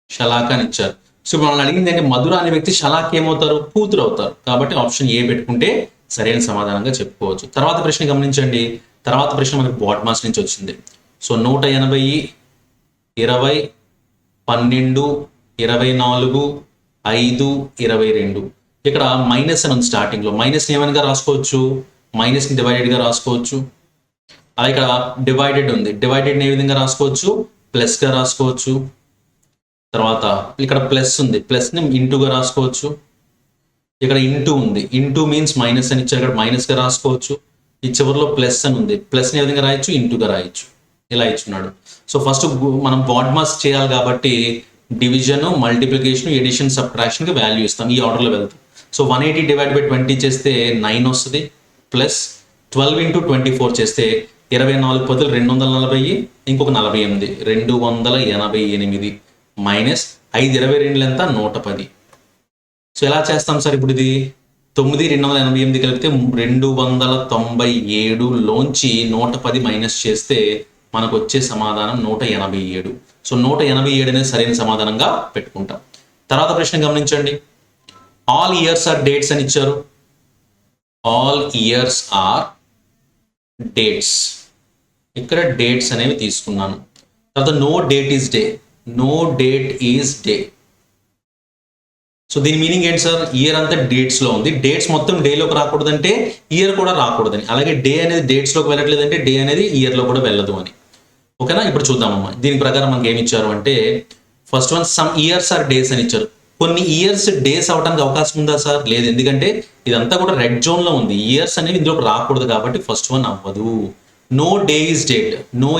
షలాక అని ఇచ్చారు. సో మనల్ని అడిగింది ఏంటి? మధుర అనే వ్యక్తి షలాక ఏమవుతారు? కూతురు అవుతారు. కాబట్టి ఆప్షన్ ఏ పెట్టుకుంటే సరైన సమాధానంగా చెప్పుకోవచ్చు. తర్వాత ప్రశ్న గమనించండి. తర్వాత ప్రశ్న మనకి బాడ్ మాస్ నుంచి వచ్చింది. సో 180, 20, 12, 24, 5, 22. ఇక్కడ మైనస్ అని ఉంది స్టార్టింగ్లో. మైనస్ ఏమైనా రాసుకోవచ్చు, మైనస్ని డివైడెడ్గా రాసుకోవచ్చు. అలాగే ఇక్కడ డివైడెడ్ ఉంది, డివైడెడ్ ఏ విధంగా రాసుకోవచ్చు? ప్లస్గా రాసుకోవచ్చు. తర్వాత ఇక్కడ ప్లస్ ఉంది, ప్లస్ని ఇంటూగా రాసుకోవచ్చు. ఇక్కడ ఇంటూ ఉంది, ఇంటూ మీన్స్ మైనస్ అని ఇచ్చారు, ఇక్కడ మైనస్గా రాసుకోవచ్చు. ఈ చివరిలో ప్లస్ అని ఉంది, ప్లస్ని ఏ విధంగా రాయొచ్చు? ఇంటూగా రాయొచ్చు. ఇలా ఇచ్చున్నాడు. సో ఫస్ట్ మనం బాడ్ మాస్ చేయాలి కాబట్టి డివిజన్, మల్టిప్లికేషన్, ఎడిషన్, సబ్ట్రాక్షన్కి వాల్యూ ఇస్తాం. ఈ ఆర్డర్లో వెళ్తాం. సో 180 డివైడ్ బై 20 చేస్తే 9 వస్తుంది. ప్లస్ 12 ఇంటూ 24 చేస్తే 24 పదులు 240, ఇంకొక 48, 288 మైనస్ 5 22 ఎంత? 110. సో ఎలా చేస్తాం సార్ ఇప్పుడు ఇది? 9,288 కలిపితే 297 లోంచి 110 మైనస్ చేస్తే మనకు వచ్చే సమాధానం 187. సో 187 అనేది సరైన సమాధానంగా పెట్టుకుంటాం. తర్వాత ప్రశ్న గమనించండి. ఆల్ ఇయర్స్ ఆర్ డేట్స్ అని ఇచ్చారు. All years are dates. ఇక్కడ డేట్స్ అనేవి తీసుకున్నాను. తర్వాత no date is day. No date is day. So దీని మీనింగ్ ఏంటి సార్? ఇయర్ అంతా డేట్స్లో ఉంది. డేట్స్ మొత్తం డేలోకి రాకూడదంటే ఇయర్ కూడా రాకూడదని. అలాగే డే అనేది డేట్స్లోకి వెళ్ళట్లేదంటే డే అనేది ఇయర్లో కూడా వెళ్ళదు అని. ఓకేనా? ఇప్పుడు చూద్దామమ్మా. దీని ప్రకారం మనకి ఏమి ఇచ్చారు అంటే first one some years or days అని ఇచ్చారు. కొన్ని ఇయర్స్ డేస్ అవడానికి అవకాశం ఉందా సార్? లేదు. ఎందుకంటే ఇదంతా కూడా రెడ్ జోన్లో ఉంది. ఇయర్స్ అనేవి ఇందులోకి రాకూడదు కాబట్టి ఫస్ట్ వన్ అవ్వదు. No day is date. No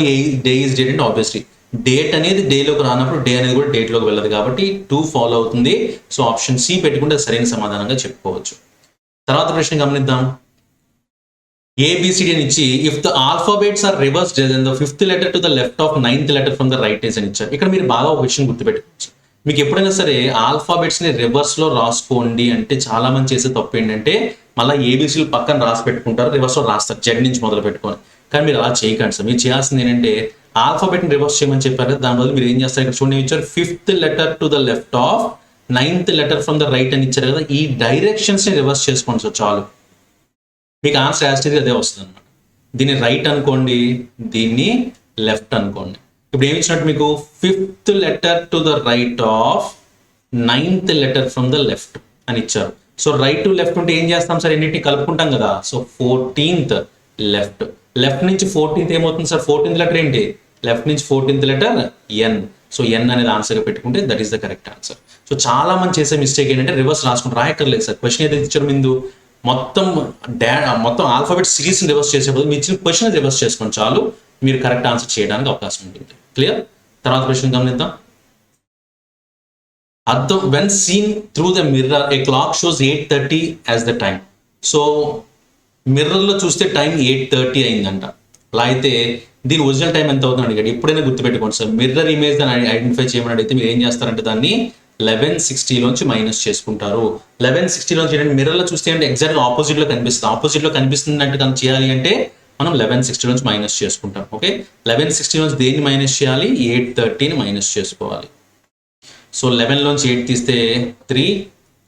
day is date అంటే ఆబ్వియస్లీ డేట్ అనేది డేలోకి రానప్పుడు డే అనేది కూడా డేట్లోకి వెళ్ళదు కాబట్టి 2 ఫాలో అవుతుంది. సో ఆప్షన్ సి పెట్టుకుంటే సరైన సమాధానంగా చెప్పుకోవచ్చు. తర్వాత ప్రశ్న గమనిద్దాం. ABCD అని ఇచ్చి if the alphabets are reversed then the 5th letter to the left of 9th letter from the right is అని ఇచ్చారు. ఇక్కడ మీరు బాగా ఒక విషయం గుర్తుపెట్టుకోవచ్చు. మీకు ఎప్పుడైనా సరే ఆల్ఫాబెట్స్ని రివర్స్లో రాసుకోండి అంటే చాలా మంది చేసే తప్పు ఏంటంటే మళ్ళీ ఏబీసీలు పక్కన రాసి పెట్టుకుంటారు, రివర్స్లో రాస్తారు జెడ్ నుంచి మొదలు పెట్టుకొని. కానీ మీరు అలా చేయకండి సార్. మీరు చేయాల్సింది ఏంటంటే ఆల్ఫాబెట్ని రివర్స్ చేయమని చెప్పారు కదా, దాని బదులు మీరు ఏం చేస్తారు? ఇక్కడ చూడండి ఇచ్చారు 5th letter to the left of 9th letter from the right అని ఇచ్చారు కదా. ఈ డైరెక్షన్స్ని రివర్స్ చేసుకోండి సార్ చాలు. మీకు ఆన్సర్ యాస్టేజ్ అదే వస్తుంది అనమాట. దీన్ని రైట్ అనుకోండి, దీన్ని లెఫ్ట్ అనుకోండి. ఇప్పుడు ఏమి ఇచ్చినట్టు మీకు 5th letter to the right of 9th letter from the left అని ఇచ్చారు. సో రైట్ టు లెఫ్ట్ ఉంటే ఏం చేస్తాం సార్? ఎన్నింటిని కలుపుకుంటాం కదా. So 14th left. లెఫ్ట్ నుంచి 14th ఏమవుతుంది సార్? 14th లెటర్ ఏంటి? లెఫ్ట్ నుంచి 14th లెటర్ ఎన్. సో ఎన్ అనేది ఆన్సర్గా పెట్టుకుంటే that is the correct answer. So చాలా మంది చేసే మిస్టేక్ ఏంటంటే రివర్స్ రాసుకుంటే రాయక్కర్లేదు సార్. క్వశ్చన్ ఏదైతే ఇచ్చారు ముందు మొత్తం ఆల్ఫాబెట్ సిరీస్ని రివర్స్ చేసేప్పుడు మీరు ఇచ్చిన క్వశ్చన్ రివర్స్ చేసుకోండి చాలు, మీరు కరెక్ట్ ఆన్సర్ చేయడానికి అవకాశం ఉంటుంది. క్లియర్? తర్వాత క్వశ్చన్ గమనిద్దాం. అర్థం when seen through the mirror a clock shows 8:30 as the time. So మిర్రర్లో చూస్తే టైం 8:30 అయిందంట. అలా అయితే దీని ఒరిజినల్ టైం ఎంత అవుతుంది అడిగాడు. ఎప్పుడైనా గుర్తుపెట్టుకోండి సార్, మిర్రర్ ఇమేజ్ దాన్ని ఐడెంటిఫై చేయమని అడిగితే మీరు ఏం చేస్తారంటే దాన్ని 1160లోంచి మైనస్ చేసుకుంటారు. 1160లోంచి ఏంటంటే మిర్రర్లో చూస్తే అంటే ఎగ్జాక్ట్గా ఆపోజిట్లో కనిపిస్తుంది. ఆపోజిట్లో కనిపిస్తున్నట్టు కానీ చేయాలి అంటే మనం 1160లోంచి మైనస్ చేసుకుంటాం. ఓకే, 1160లోంచి దేన్ని మైనస్ చేయాలి? 8:30ని మైనస్ చేసుకోవాలి. సో 11లోంచి 8 తీస్తే 3,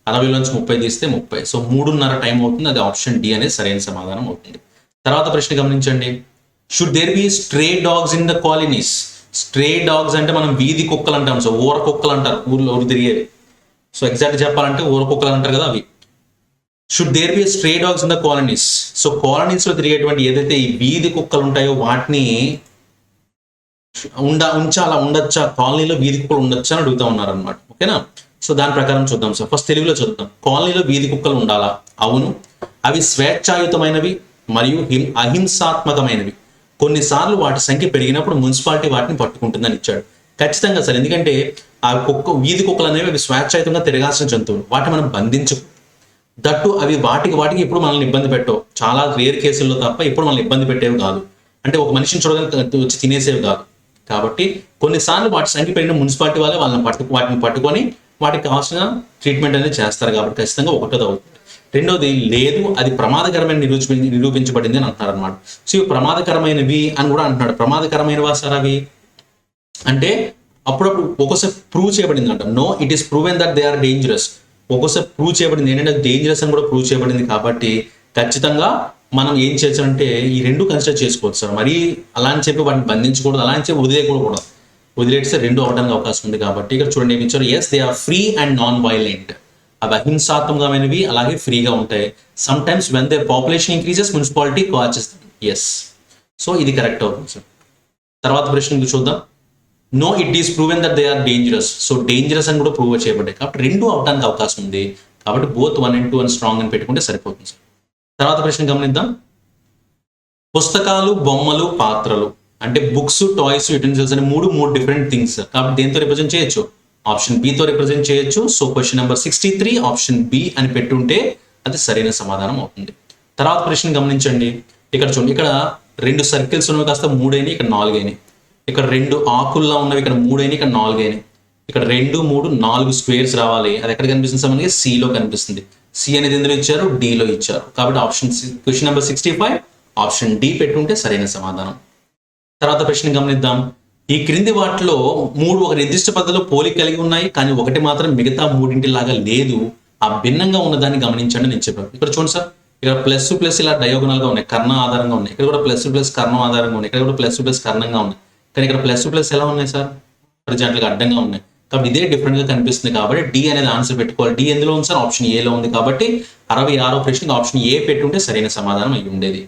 60లోంచి 30 తీస్తే 30. సో 3:30 టైం అవుతుంది. అది ఆప్షన్ డి అనేది సరైన సమాధానం అవుతుంది. తర్వాత ప్రశ్న గమనించండి. Should there be stray dogs in the colonies? Stray dogs అంటే మనం వీధి కుక్కలు అంటాం. సో ఊర కుక్కలు అంటారు, ఊరు తిరిగేవి. సో ఎగ్జాక్ట్ చెప్పాలంటే ఊర కుక్కలు అంటారు కదా అవి. Should there be stray dogs in the colonies? So కాలనీస్లో తిరిగేటువంటి ఏదైతే ఈ వీధి కుక్కలు ఉంటాయో వాటిని ఉండొచ్చా? కాలనీలో వీధి కుక్కలు ఉండొచ్చా అని అడుగుతా ఉన్నారు అనమాట. ఓకేనా? సో దాని ప్రకారం చూద్దాం సార్. ఫస్ట్ తెలుగులో చదువుతాం. కాలనీలో వీధి కుక్కలు ఉండాలా? అవును. అవి స్వేచ్ఛాయుతమైనవి మరియు అహింసాత్మకమైనవి. కొన్నిసార్లు వాటి సంఖ్య పెరిగినప్పుడు మున్సిపాలిటీ వాటిని పట్టుకుంటుందని ఇచ్చాడు. ఖచ్చితంగా సార్, ఎందుకంటే ఆ వీధి కుక్కలు అనేవి అవి స్వేచ్ఛాయుతంగా తిరగాల్సిన జంతువులు. వాటిని మనం బంధించకు. దట్టు అవి వాటికి ఎప్పుడు మనల్ని ఇబ్బంది పెట్టవు. చాలా రేర్ కేసుల్లో తప్ప ఎప్పుడు మనల్ని ఇబ్బంది పెట్టేవి కాదు. అంటే ఒక మనిషిని చూడగానే వచ్చి తినేసేవి కాదు. కాబట్టి కొన్నిసార్లు వాటి సంఖ్య పెరిగిన మున్సిపాలిటీ వాళ్ళే వాటిని పట్టుకొని వాటికి కావాల్సిన ట్రీట్మెంట్ అనేది చేస్తారు. కాబట్టి ఖచ్చితంగా ఒకటోది అవుతుంది. రెండోది లేదు, అది ప్రమాదకరమైన నిరూపించబడింది అని అంటున్నారు అనమాట. సో ఇవి ప్రమాదకరమైనవి అని కూడా అంటున్నాడు. ప్రమాదకరమైనవా సార్ అవి అంటే అప్పుడప్పుడు ఒక్కోసారి ప్రూవ్ చేయబడింది అంట. No, it is proven that they are dangerous. ఒక్కోసారి ప్రూవ్ చేయబడింది ఏంటంటే డేంజరస్ అని కూడా ప్రూవ్ చేయబడింది. కాబట్టి ఖచ్చితంగా మనం ఏం చేయాలంటే ఈ రెండు కన్సిడర్ చేసుకోవచ్చు సార్. మరి అలా అని చెప్పి వాటిని బంధించకూడదు, అలా అని చెప్పి వదిలేయకూడదు. వదిలేస్తే రెండు అవడానికి అవకాశం ఉంది. కాబట్టి ఇక్కడ చూడండి ఏమి ఇచ్చారు. Yes, they are free and non violent. అవి అహింసాత్మకమైనవి, అలాగే ఫ్రీగా ఉంటాయి. Sometimes when they population increases municipality catches. Yes, so ఇది కరెక్ట్ అవుతుంది సార్. తర్వాత ప్రశ్న చూద్దాం. No, it is proven that they are dangerous. So dangerous అని కూడా ప్రూవ్ చేయబడ్డాయి. కాబట్టి రెండు అవడానికి అవకాశం ఉంది. కాబట్టి బోత్ 1 and 2 అని స్ట్రాంగ్ అని పెట్టుకుంటే సరిపోతుంది సార్. తర్వాత ప్రశ్న గమనిద్దాం. పుస్తకాలు, బొమ్మలు, పాత్రలు అంటే బుక్స్, టాయ్స్, యుటెన్సిల్స్ అనే మూడు డిఫరెంట్ థింగ్స్. కాబట్టి దేంతో రిప్రజెంట్ చేయొచ్చు? ఆప్షన్ బితో రిప్రజెంట్ చేయొచ్చు. So question number 63 option B అని పెట్టుంటే అది సరైన సమాధానం అవుతుంది. తర్వాత ప్రశ్న గమనించండి. ఇక్కడ చూడండి, ఇక్కడ 2 సర్కిల్స్ ఉన్నవి కాస్త 3 అయినాయి, ఇక్కడ 4 అయినాయి. ఇక్కడ 2 ఆకుల్లా ఉన్నవి ఇక్కడ 3 అయినాయి, ఇక్కడ 4 అయినాయి. ఇక్కడ 2, 3, 4 స్క్వేర్స్ రావాలి. అది ఎక్కడ కనిపిస్తుంది సార్? మనకి సిలో కనిపిస్తుంది. సి అనేది ఎందులో ఇచ్చారు, డిలో ఇచ్చారు. కాబట్టి option question number 65 option D పెట్టుంటే సరైన సమాధానం. తర్వాత ప్రశ్న గమనిద్దాం. ఈ క్రింది వాటిలో 3 ఒక నిర్దిష్ట పద్ధతిలో పోలిక కలిగి ఉన్నాయి, కానీ ఒకటి మాత్రం మిగతా మూడింటిలాగా లేదు. ఆ భిన్నంగా ఉన్నదాన్ని గమనించండి నేను చెప్పాను. ఇక్కడ చూడండి సార్, ఇక్కడ ప్లస్ ప్లస్ ఇలా డయాగోనల్ గా ఉన్నాయి, కర్ణ ఆధారంగా ఉన్నాయి. ఇక్కడ కూడా ప్లస్ ప్లస్ కర్ణం ఆధారంగా ఉన్నాయి. ఇక్కడ కూడా ప్లస్ ప్లస్ కర్ణంగా ఉన్నాయి. కానీ ఇక్కడ ప్లస్ ప్లస్ ఎలా ఉన్నాయి సార్, ప్రజెంట్గా అడ్డంగా ఉన్నాయి. కాబట్టి ఇదే డిఫరెంట్ గా కనిపిస్తుంది. కాబట్టి డి అనేది ఆన్సర్ పెట్టుకోవాలి. డి ఎందులో ఉంది సార్, ఆప్షన్ ఏలో ఉంది. కాబట్టి 66వ ప్రశ్నకి ఆప్షన్ ఏ పెట్టుంటే సరైన సమాధానం అయి ఉండేది.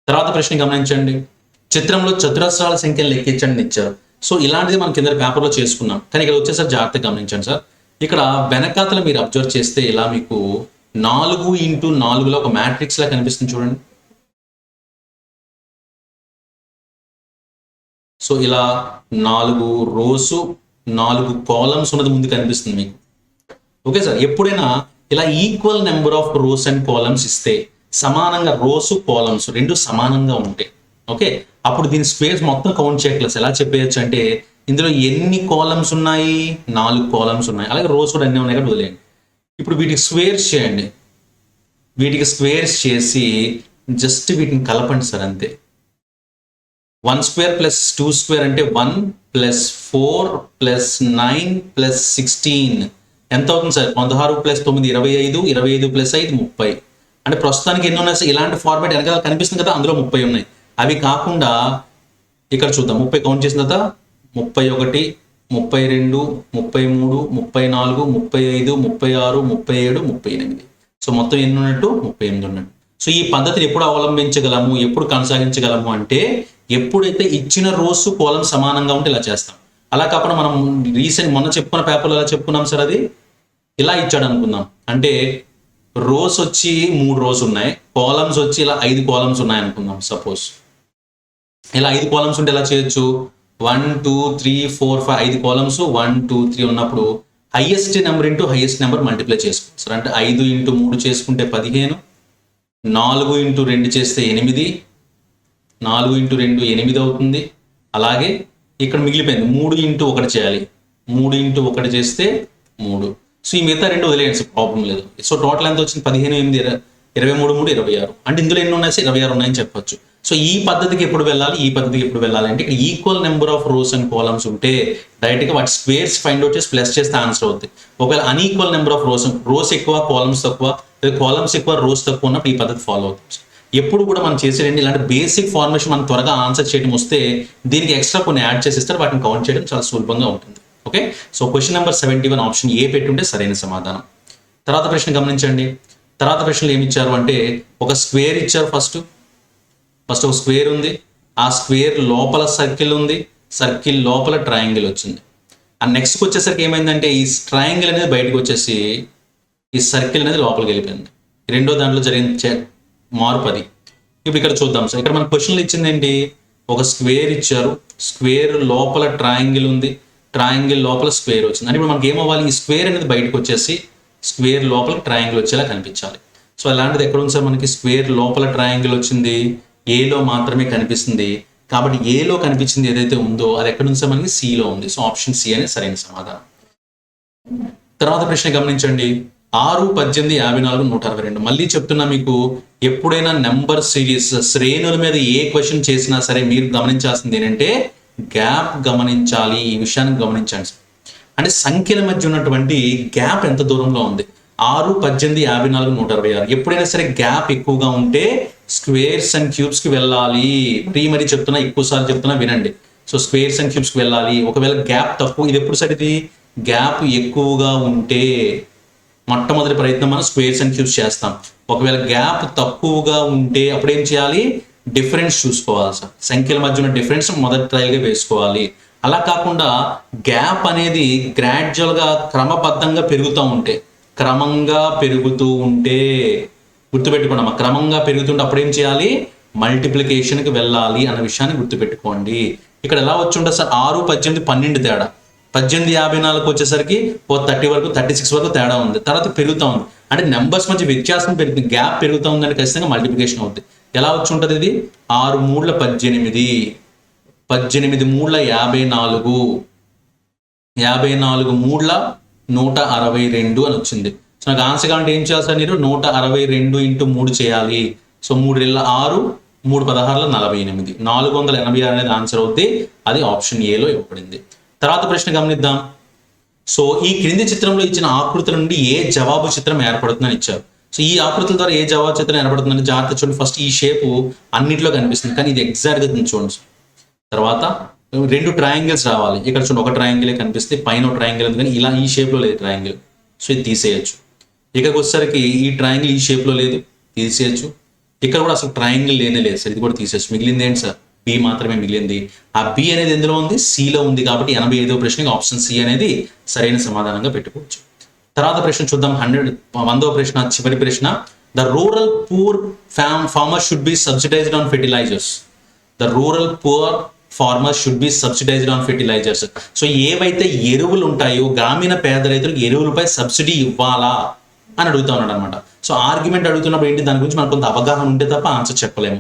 తర్వాత ప్రశ్న గమనించండి. చిత్రంలో చతురస్రాల సంఖ్యను లెక్కించండి ఇచ్చారు. సో ఇలాంటిది మనం కింద పేపర్లో చేసుకున్నాం. కానీ ఇక్కడ వచ్చేసరి జాగ్రత్తగా గమనించండి సార్. ఇక్కడ వెనకాతలు మీరు అబ్జర్వ్ చేస్తే ఇలా మీకు 4x4లో ఒక మ్యాట్రిక్స్ లా కనిపిస్తుంది చూడండి. సో ఇలా 4 రోస్ 4 కాలమ్స్ ఉన్నది ముందు కనిపిస్తుంది మీకు. ఓకే సార్, ఎప్పుడైనా ఇలా equal number of rows and columns ఇస్తే, సమానంగా రోస్ కాలమ్స్ రెండు సమానంగా ఉంటాయి. ఓకే, అప్పుడు దీని స్క్వేర్స్ మొత్తం కౌంట్ చేయట్లేదు. ఎలా చెప్పేయచ్చు అంటే, ఇందులో ఎన్ని కాలమ్స్ ఉన్నాయి, 4 కాలమ్స్ ఉన్నాయి. అలాగే రోస్ కూడా అన్నీ ఉన్నాయి కాబట్టి వదిలేయండి. ఇప్పుడు వీటికి స్క్వేర్స్ చేయండి. వీటికి స్క్వేర్స్ చేసి జస్ట్ వీటిని కలపండి సార్, అంతే. 1 స్క్వేర్ ప్లస్ 2 స్క్వేర్ అంటే 1 ప్లస్ 4 ప్లస్ 9 ప్లస్ 16 ఎంత అవుతుంది సార్, 16 ప్లస్ 9 25, 25 ప్లస్ 5 30. అంటే ప్రస్తుతానికి ఎన్ని ఉన్నాయి సార్, ఇలాంటి ఫార్మాట్ వెనకాల కనిపిస్తుంది కదా, అందులో 30 ఉన్నాయి. అవి కాకుండా ఇక్కడ చూద్దాం, 30 కౌంట్ చేసిన తర్వాత 31, 32, 33, 34, 35, 36, 37, 38. సో మొత్తం ఎన్ని ఉన్నట్టు, 38 ఉన్నట్టు. సో ఈ పద్ధతిని ఎప్పుడు అవలంబించగలము, ఎప్పుడు కొనసాగించగలము అంటే, ఎప్పుడైతే ఇచ్చిన రోస్ కోలం సమానంగా ఉంటే ఇలా చేస్తాం. అలా కాకుండా మనం మొన్న చెప్పుకున్న పేపర్లో ఎలా చెప్పుకున్నాం సార్, అది ఇలా ఇచ్చాడు అనుకుందాం. అంటే రోస్ వచ్చి 3 రోస్ ఉన్నాయి, కాలమ్స్ వచ్చి ఇలా 5 కాలమ్స్ ఉన్నాయి అనుకుందాం. సపోజ్ ఇలా 5 కాలమ్స్ ఉంటే ఎలా చేయొచ్చు, 1 2 3 4 5 5 కాలమ్స్ 1 2 3 ఉన్నప్పుడు highest number into highest number multiply చేసుకోవచ్చు సార్. అంటే 5 ఇంటూ 3 చేసుకుంటే 15, 4 ఇంటూ 2 చేస్తే 8, 4 ఇంటూ 2 8 అవుతుంది. అలాగే ఇక్కడ మిగిలిపోయింది 3 ఇంటూ 1 చేయాలి, 3 ఇంటూ 1 చేస్తే 3. సో ఈ మిగతా 2 వదిలేయండి, ప్రాబ్లం లేదు. సో టోటల్ ఎంత వచ్చింది, 15 8 23 3 26. అంటే ఇందులో ఎన్ని ఉన్నాయి సార్, 26 ఉన్నాయని చెప్పొచ్చు. సో ఈ పద్ధతికి ఎప్పుడు వెళ్ళాలి, ఈ పద్ధతికి ఎప్పుడు వెళ్ళాలి అంటే, ఇక్కడ equal number of rows and columns ఉంటే డైరెక్ట్గా వాటి స్క్వేర్స్ ఫైండ్ అవుట్ చేసి ప్లస్ చేస్తే ఆన్సర్ అవుతుంది. ఒకవేళ అన్ఈక్వల్ నెంబర్ ఆఫ్ రోస్ ఎక్కువ కాలమ్స్ తక్కువ, కాలమ్స్ ఎక్కువ రోస్ తక్కువ ఉన్నప్పుడు ఈ పద్ధతి ఫాలో అవుతుంది. ఎప్పుడు కూడా మనం చేసేయండి ఇలాంటి బేసిక్ ఫార్మేషన్ మనం త్వరగా ఆన్సర్ చేయడం వస్తే, దీనికి ఎక్స్ట్రా కొన్ని యాడ్ చేసిస్తారు, వాటిని కౌంట్ చేయడం చాలా సులభంగా ఉంటుంది. Okay, so question number 71 option A పెట్టుంటే సరైన సమాధానం. తర్వాత ప్రశ్న గమనించండి. తర్వాత ప్రశ్నలు ఏమి ఇచ్చారు అంటే, ఒక స్క్వేర్ ఇచ్చారు. ఫస్ట్ ఒక స్క్వేర్ ఉంది, ఆ స్క్వేర్ లోపల సర్కిల్ ఉంది, సర్కిల్ లోపల ట్రయాంగిల్ వచ్చింది. ఆ నెక్స్ట్కి వచ్చేసరికి ఏమైందంటే, ఈ ట్రయాంగిల్ అనేది బయటకు వచ్చేసి ఈ సర్కిల్ అనేది లోపలికి వెళ్ళిపోయింది. రెండో దాంట్లో జరిగిన మార్పు అది. ఇప్పుడు ఇక్కడ చూద్దాం సార్, ఇక్కడ మన క్వశ్చన్లు ఇచ్చింది ఏంటి, ఒక స్క్వేర్ ఇచ్చారు, స్క్వేర్ లోపల ట్రయాంగిల్ ఉంది, ట్రయాంగిల్ లోపల స్క్వేర్ వచ్చింది. అంటే ఇప్పుడు మనకి ఏమవ్వాలి, ఈ స్క్వేర్ అనేది బయటకు వచ్చేసి స్క్వేర్ లోపల ట్రయాంగిల్ వచ్చేలా కనిపించాలి. సో అలాంటిది ఎక్కడ ఉంది సార్, మనకి స్క్వేర్ లోపల ట్రయాంగిల్ వచ్చింది, ఏలో మాత్రమే కనిపిస్తుంది. కాబట్టి ఏలో కనిపించింది ఏదైతే ఉందో అది ఎక్కడ ఉంది సార్, మనకి సిలో ఉంది. సో ఆప్షన్ సి అనేది సరైన సమాధానం. తర్వాత ప్రశ్న గమనించండి. 6 18 54 162. మళ్ళీ చెప్తున్నా మీకు, ఎప్పుడైనా నెంబర్ సిరీస్ శ్రేణుల మీద ఏ క్వశ్చన్ చేసినా సరే మీరు గమనించాల్సింది ఏంటంటే, గ్యాప్ గమనించాలి. ఈ విషయాన్ని గమనించండి. అంటే సంఖ్యల మధ్య ఉన్నటువంటి గ్యాప్ ఎంత దూరంలో ఉంది. 6 18 54 126. ఎప్పుడైనా సరే గ్యాప్ ఎక్కువగా ఉంటే స్క్వేర్స్ అండ్ క్యూబ్స్ కి వెళ్ళాలి. మరీ చెప్తున్నా, ఎక్కువ సార్లు చెప్తున్నా వినండి. సో స్క్వేర్స్ అండ్ క్యూబ్స్ కి వెళ్ళాలి. ఒకవేళ గ్యాప్ తక్కువ, ఇది ఎప్పుడు సార్, ఇది గ్యాప్ ఎక్కువగా ఉంటే మొట్టమొదటి ప్రయత్నం మనం స్క్వేర్స్ అండ్ క్యూబ్స్ చేస్తాం. ఒకవేళ గ్యాప్ తక్కువగా ఉంటే అప్పుడు ఏం చేయాలి, డిఫరెన్స్ చూసుకోవాలి సార్. సంఖ్యల మధ్య ఉన్న డిఫరెన్స్ మొదటి ట్రయల్గా వేసుకోవాలి. అలా కాకుండా గ్యాప్ అనేది గ్రాడ్యువల్గా క్రమబద్ధంగా పెరుగుతూ ఉంటే, క్రమంగా పెరుగుతూ ఉంటే, గుర్తుపెట్టుకోండి, క్రమంగా పెరుగుతుంటే అప్పుడు ఏం చేయాలి, మల్టిప్లికేషన్కి వెళ్ళాలి అన్న విషయాన్ని గుర్తుపెట్టుకోండి. ఇక్కడ ఎలా వచ్చి ఉంటుంది సార్, 6 18 12 తేడా, 18 54 వచ్చేసరికి 30 వరకు 36 వరకు తేడా ఉంది. తర్వాత పెరుగుతూ ఉంది, అంటే నెంబర్స్ మధ్య వ్యత్యాసం పెరుగుతుంది, గ్యాప్ పెరుగుతూ ఉందని ఖచ్చితంగా మల్టిప్లికేషన్ అవుతుంది. ఎలా వచ్చి ఉంటుంది ఇది, 6 3 18, 18 3 54, 54 3 162 అని వచ్చింది. సో నాకు ఆన్సర్ కావాలంటే ఏం చేయాలి సార్ మీరు 162 ఇంటూ 3 చేయాలి. సో 3 × 6 3 16 48 486 అనేది ఆన్సర్ అవుతే అది ఆప్షన్ ఏలో ఇవ్వబడింది. తర్వాత ప్రశ్న గమనిద్దాం. సో ఈ క్రింది చిత్రంలో ఇచ్చిన ఆకృతుల నుండి ఏ జవాబు చిత్రం ఏర్పడుతుందని ఇచ్చారు. సో ఈ ఆకృతుల ద్వారా ఏ జవాబు చిత్రం ఏర్పడుతుందని జాగ్రత్త చూడండి. ఫస్ట్ ఈ షేపు అన్నింటిలో కనిపిస్తుంది కానీ ఇది ఎగ్జాక్ట్గా చూడండి. తర్వాత 2 ట్రయాంగిల్స్ రావాలి. ఇక్కడ చూడండి ఒక ట్రయాంగిలే కనిపిస్తే పైన ఒక ట్రయాంగిల్ ఉంది కానీ ఇలా ఈ షేప్లో లేదు ట్రయాంగిల్. సో ఇది తీసేయచ్చు. ఇక్కడికి వచ్చేసరికి ఈ ట్రయాంగిల్ ఈ షేప్లో లేదు, తీసేయచ్చు. ఇక్కడ కూడా అసలు ట్రయాంగిల్ లేదు సార్, ఇది కూడా తీసేయచ్చు. మిగిలింది ఏంటి సార్? బి మాత్రమే మిగిలింది. ఆ బి అనేది ఎందులో ఉంది? సిలో ఉంది. కాబట్టి 85వ ప్రశ్నకి ఆప్షన్ సి అనేది సరైన సమాధానంగా పెట్టుకోవచ్చు. తర్వాత ప్రశ్న చూద్దాం. 100వ ప్రశ్న, చివరి ప్రశ్న. The rural poor farmer should be subsidised on fertilisers. The rural poor farmer should be subsidised on fertilisers. So ఏవైతే ఎరువులు ఉంటాయో గ్రామీణ పేద రైతులకు ఎరువులపై సబ్సిడీ ఇవ్వాలా అని అడుగుతా ఉన్నాడు అనమాట. సో ఆర్గ్యుమెంట్ అడుగుతున్నప్పుడు ఏంటి, దాని గురించి మనకు కొంత అవగాహన ఉంటే తప్ప ఆన్సర్ చెప్పలేము.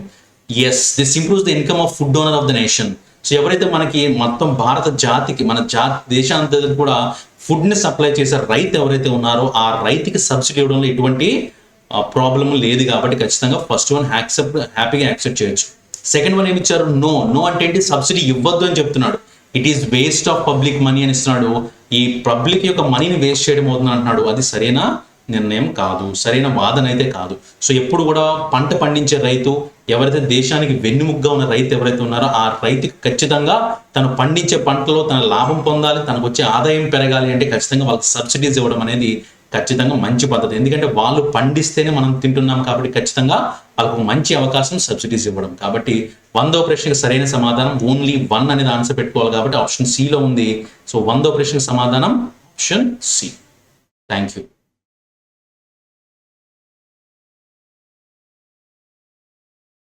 Yes, this improves the income of food owner of the nation. So ఎవరైతే మనకి మొత్తం భారత జాతికి, మన దేశాంతరికి కూడా ఫుడ్ని సప్లై చేసే రైతు ఎవరైతే ఉన్నారో ఆ రైతుకి సబ్సిడీ ఇవ్వడంలో ఎటువంటి ప్రాబ్లం లేదు. కాబట్టి ఖచ్చితంగా ఫస్ట్ వన్ హ్యాపీగా యాక్సెప్ట్ చేయొచ్చు. సెకండ్ వన్ ఏమి ఇచ్చారు? నో అంటే ఏంటి? సబ్సిడీ ఇవ్వద్దు అని చెప్తున్నాడు. It is waste of public money అని ఇస్తున్నాడు. ఈ పబ్లిక్ యొక్క మనీని వేస్ట్ చేయడం అవుతుంది అంటున్నాడు. అది సరైన నిర్ణయం కాదు, సరైన వాదన అయితే కాదు. సో ఎప్పుడు కూడా పంట పండించే రైతు, ఎవరైతే దేశానికి వెన్నుముగ్గా ఉన్న రైతు ఎవరైతే ఉన్నారో ఆ రైతుకి ఖచ్చితంగా తను పండించే పంటలో తన లాభం పొందాలి, తనకు వచ్చే ఆదాయం పెరగాలి అంటే ఖచ్చితంగా వాళ్ళకి సబ్సిడీస్ ఇవ్వడం అనేది ఖచ్చితంగా మంచి పద్ధతి. ఎందుకంటే వాళ్ళు పండిస్తేనే మనం తింటున్నాం కాబట్టి ఖచ్చితంగా వాళ్ళకు మంచి అవకాశం సబ్సిడీస్ ఇవ్వడం. కాబట్టి 100వ ప్రశ్నకు సరైన సమాధానం ఓన్లీ 1 అనేది ఆన్సర్ పెట్టుకోవాలి కాబట్టి ఆప్షన్ సిలో ఉంది. సో 100వ ప్రశ్నకు సమాధానం ఆప్షన్ సి. Thank you.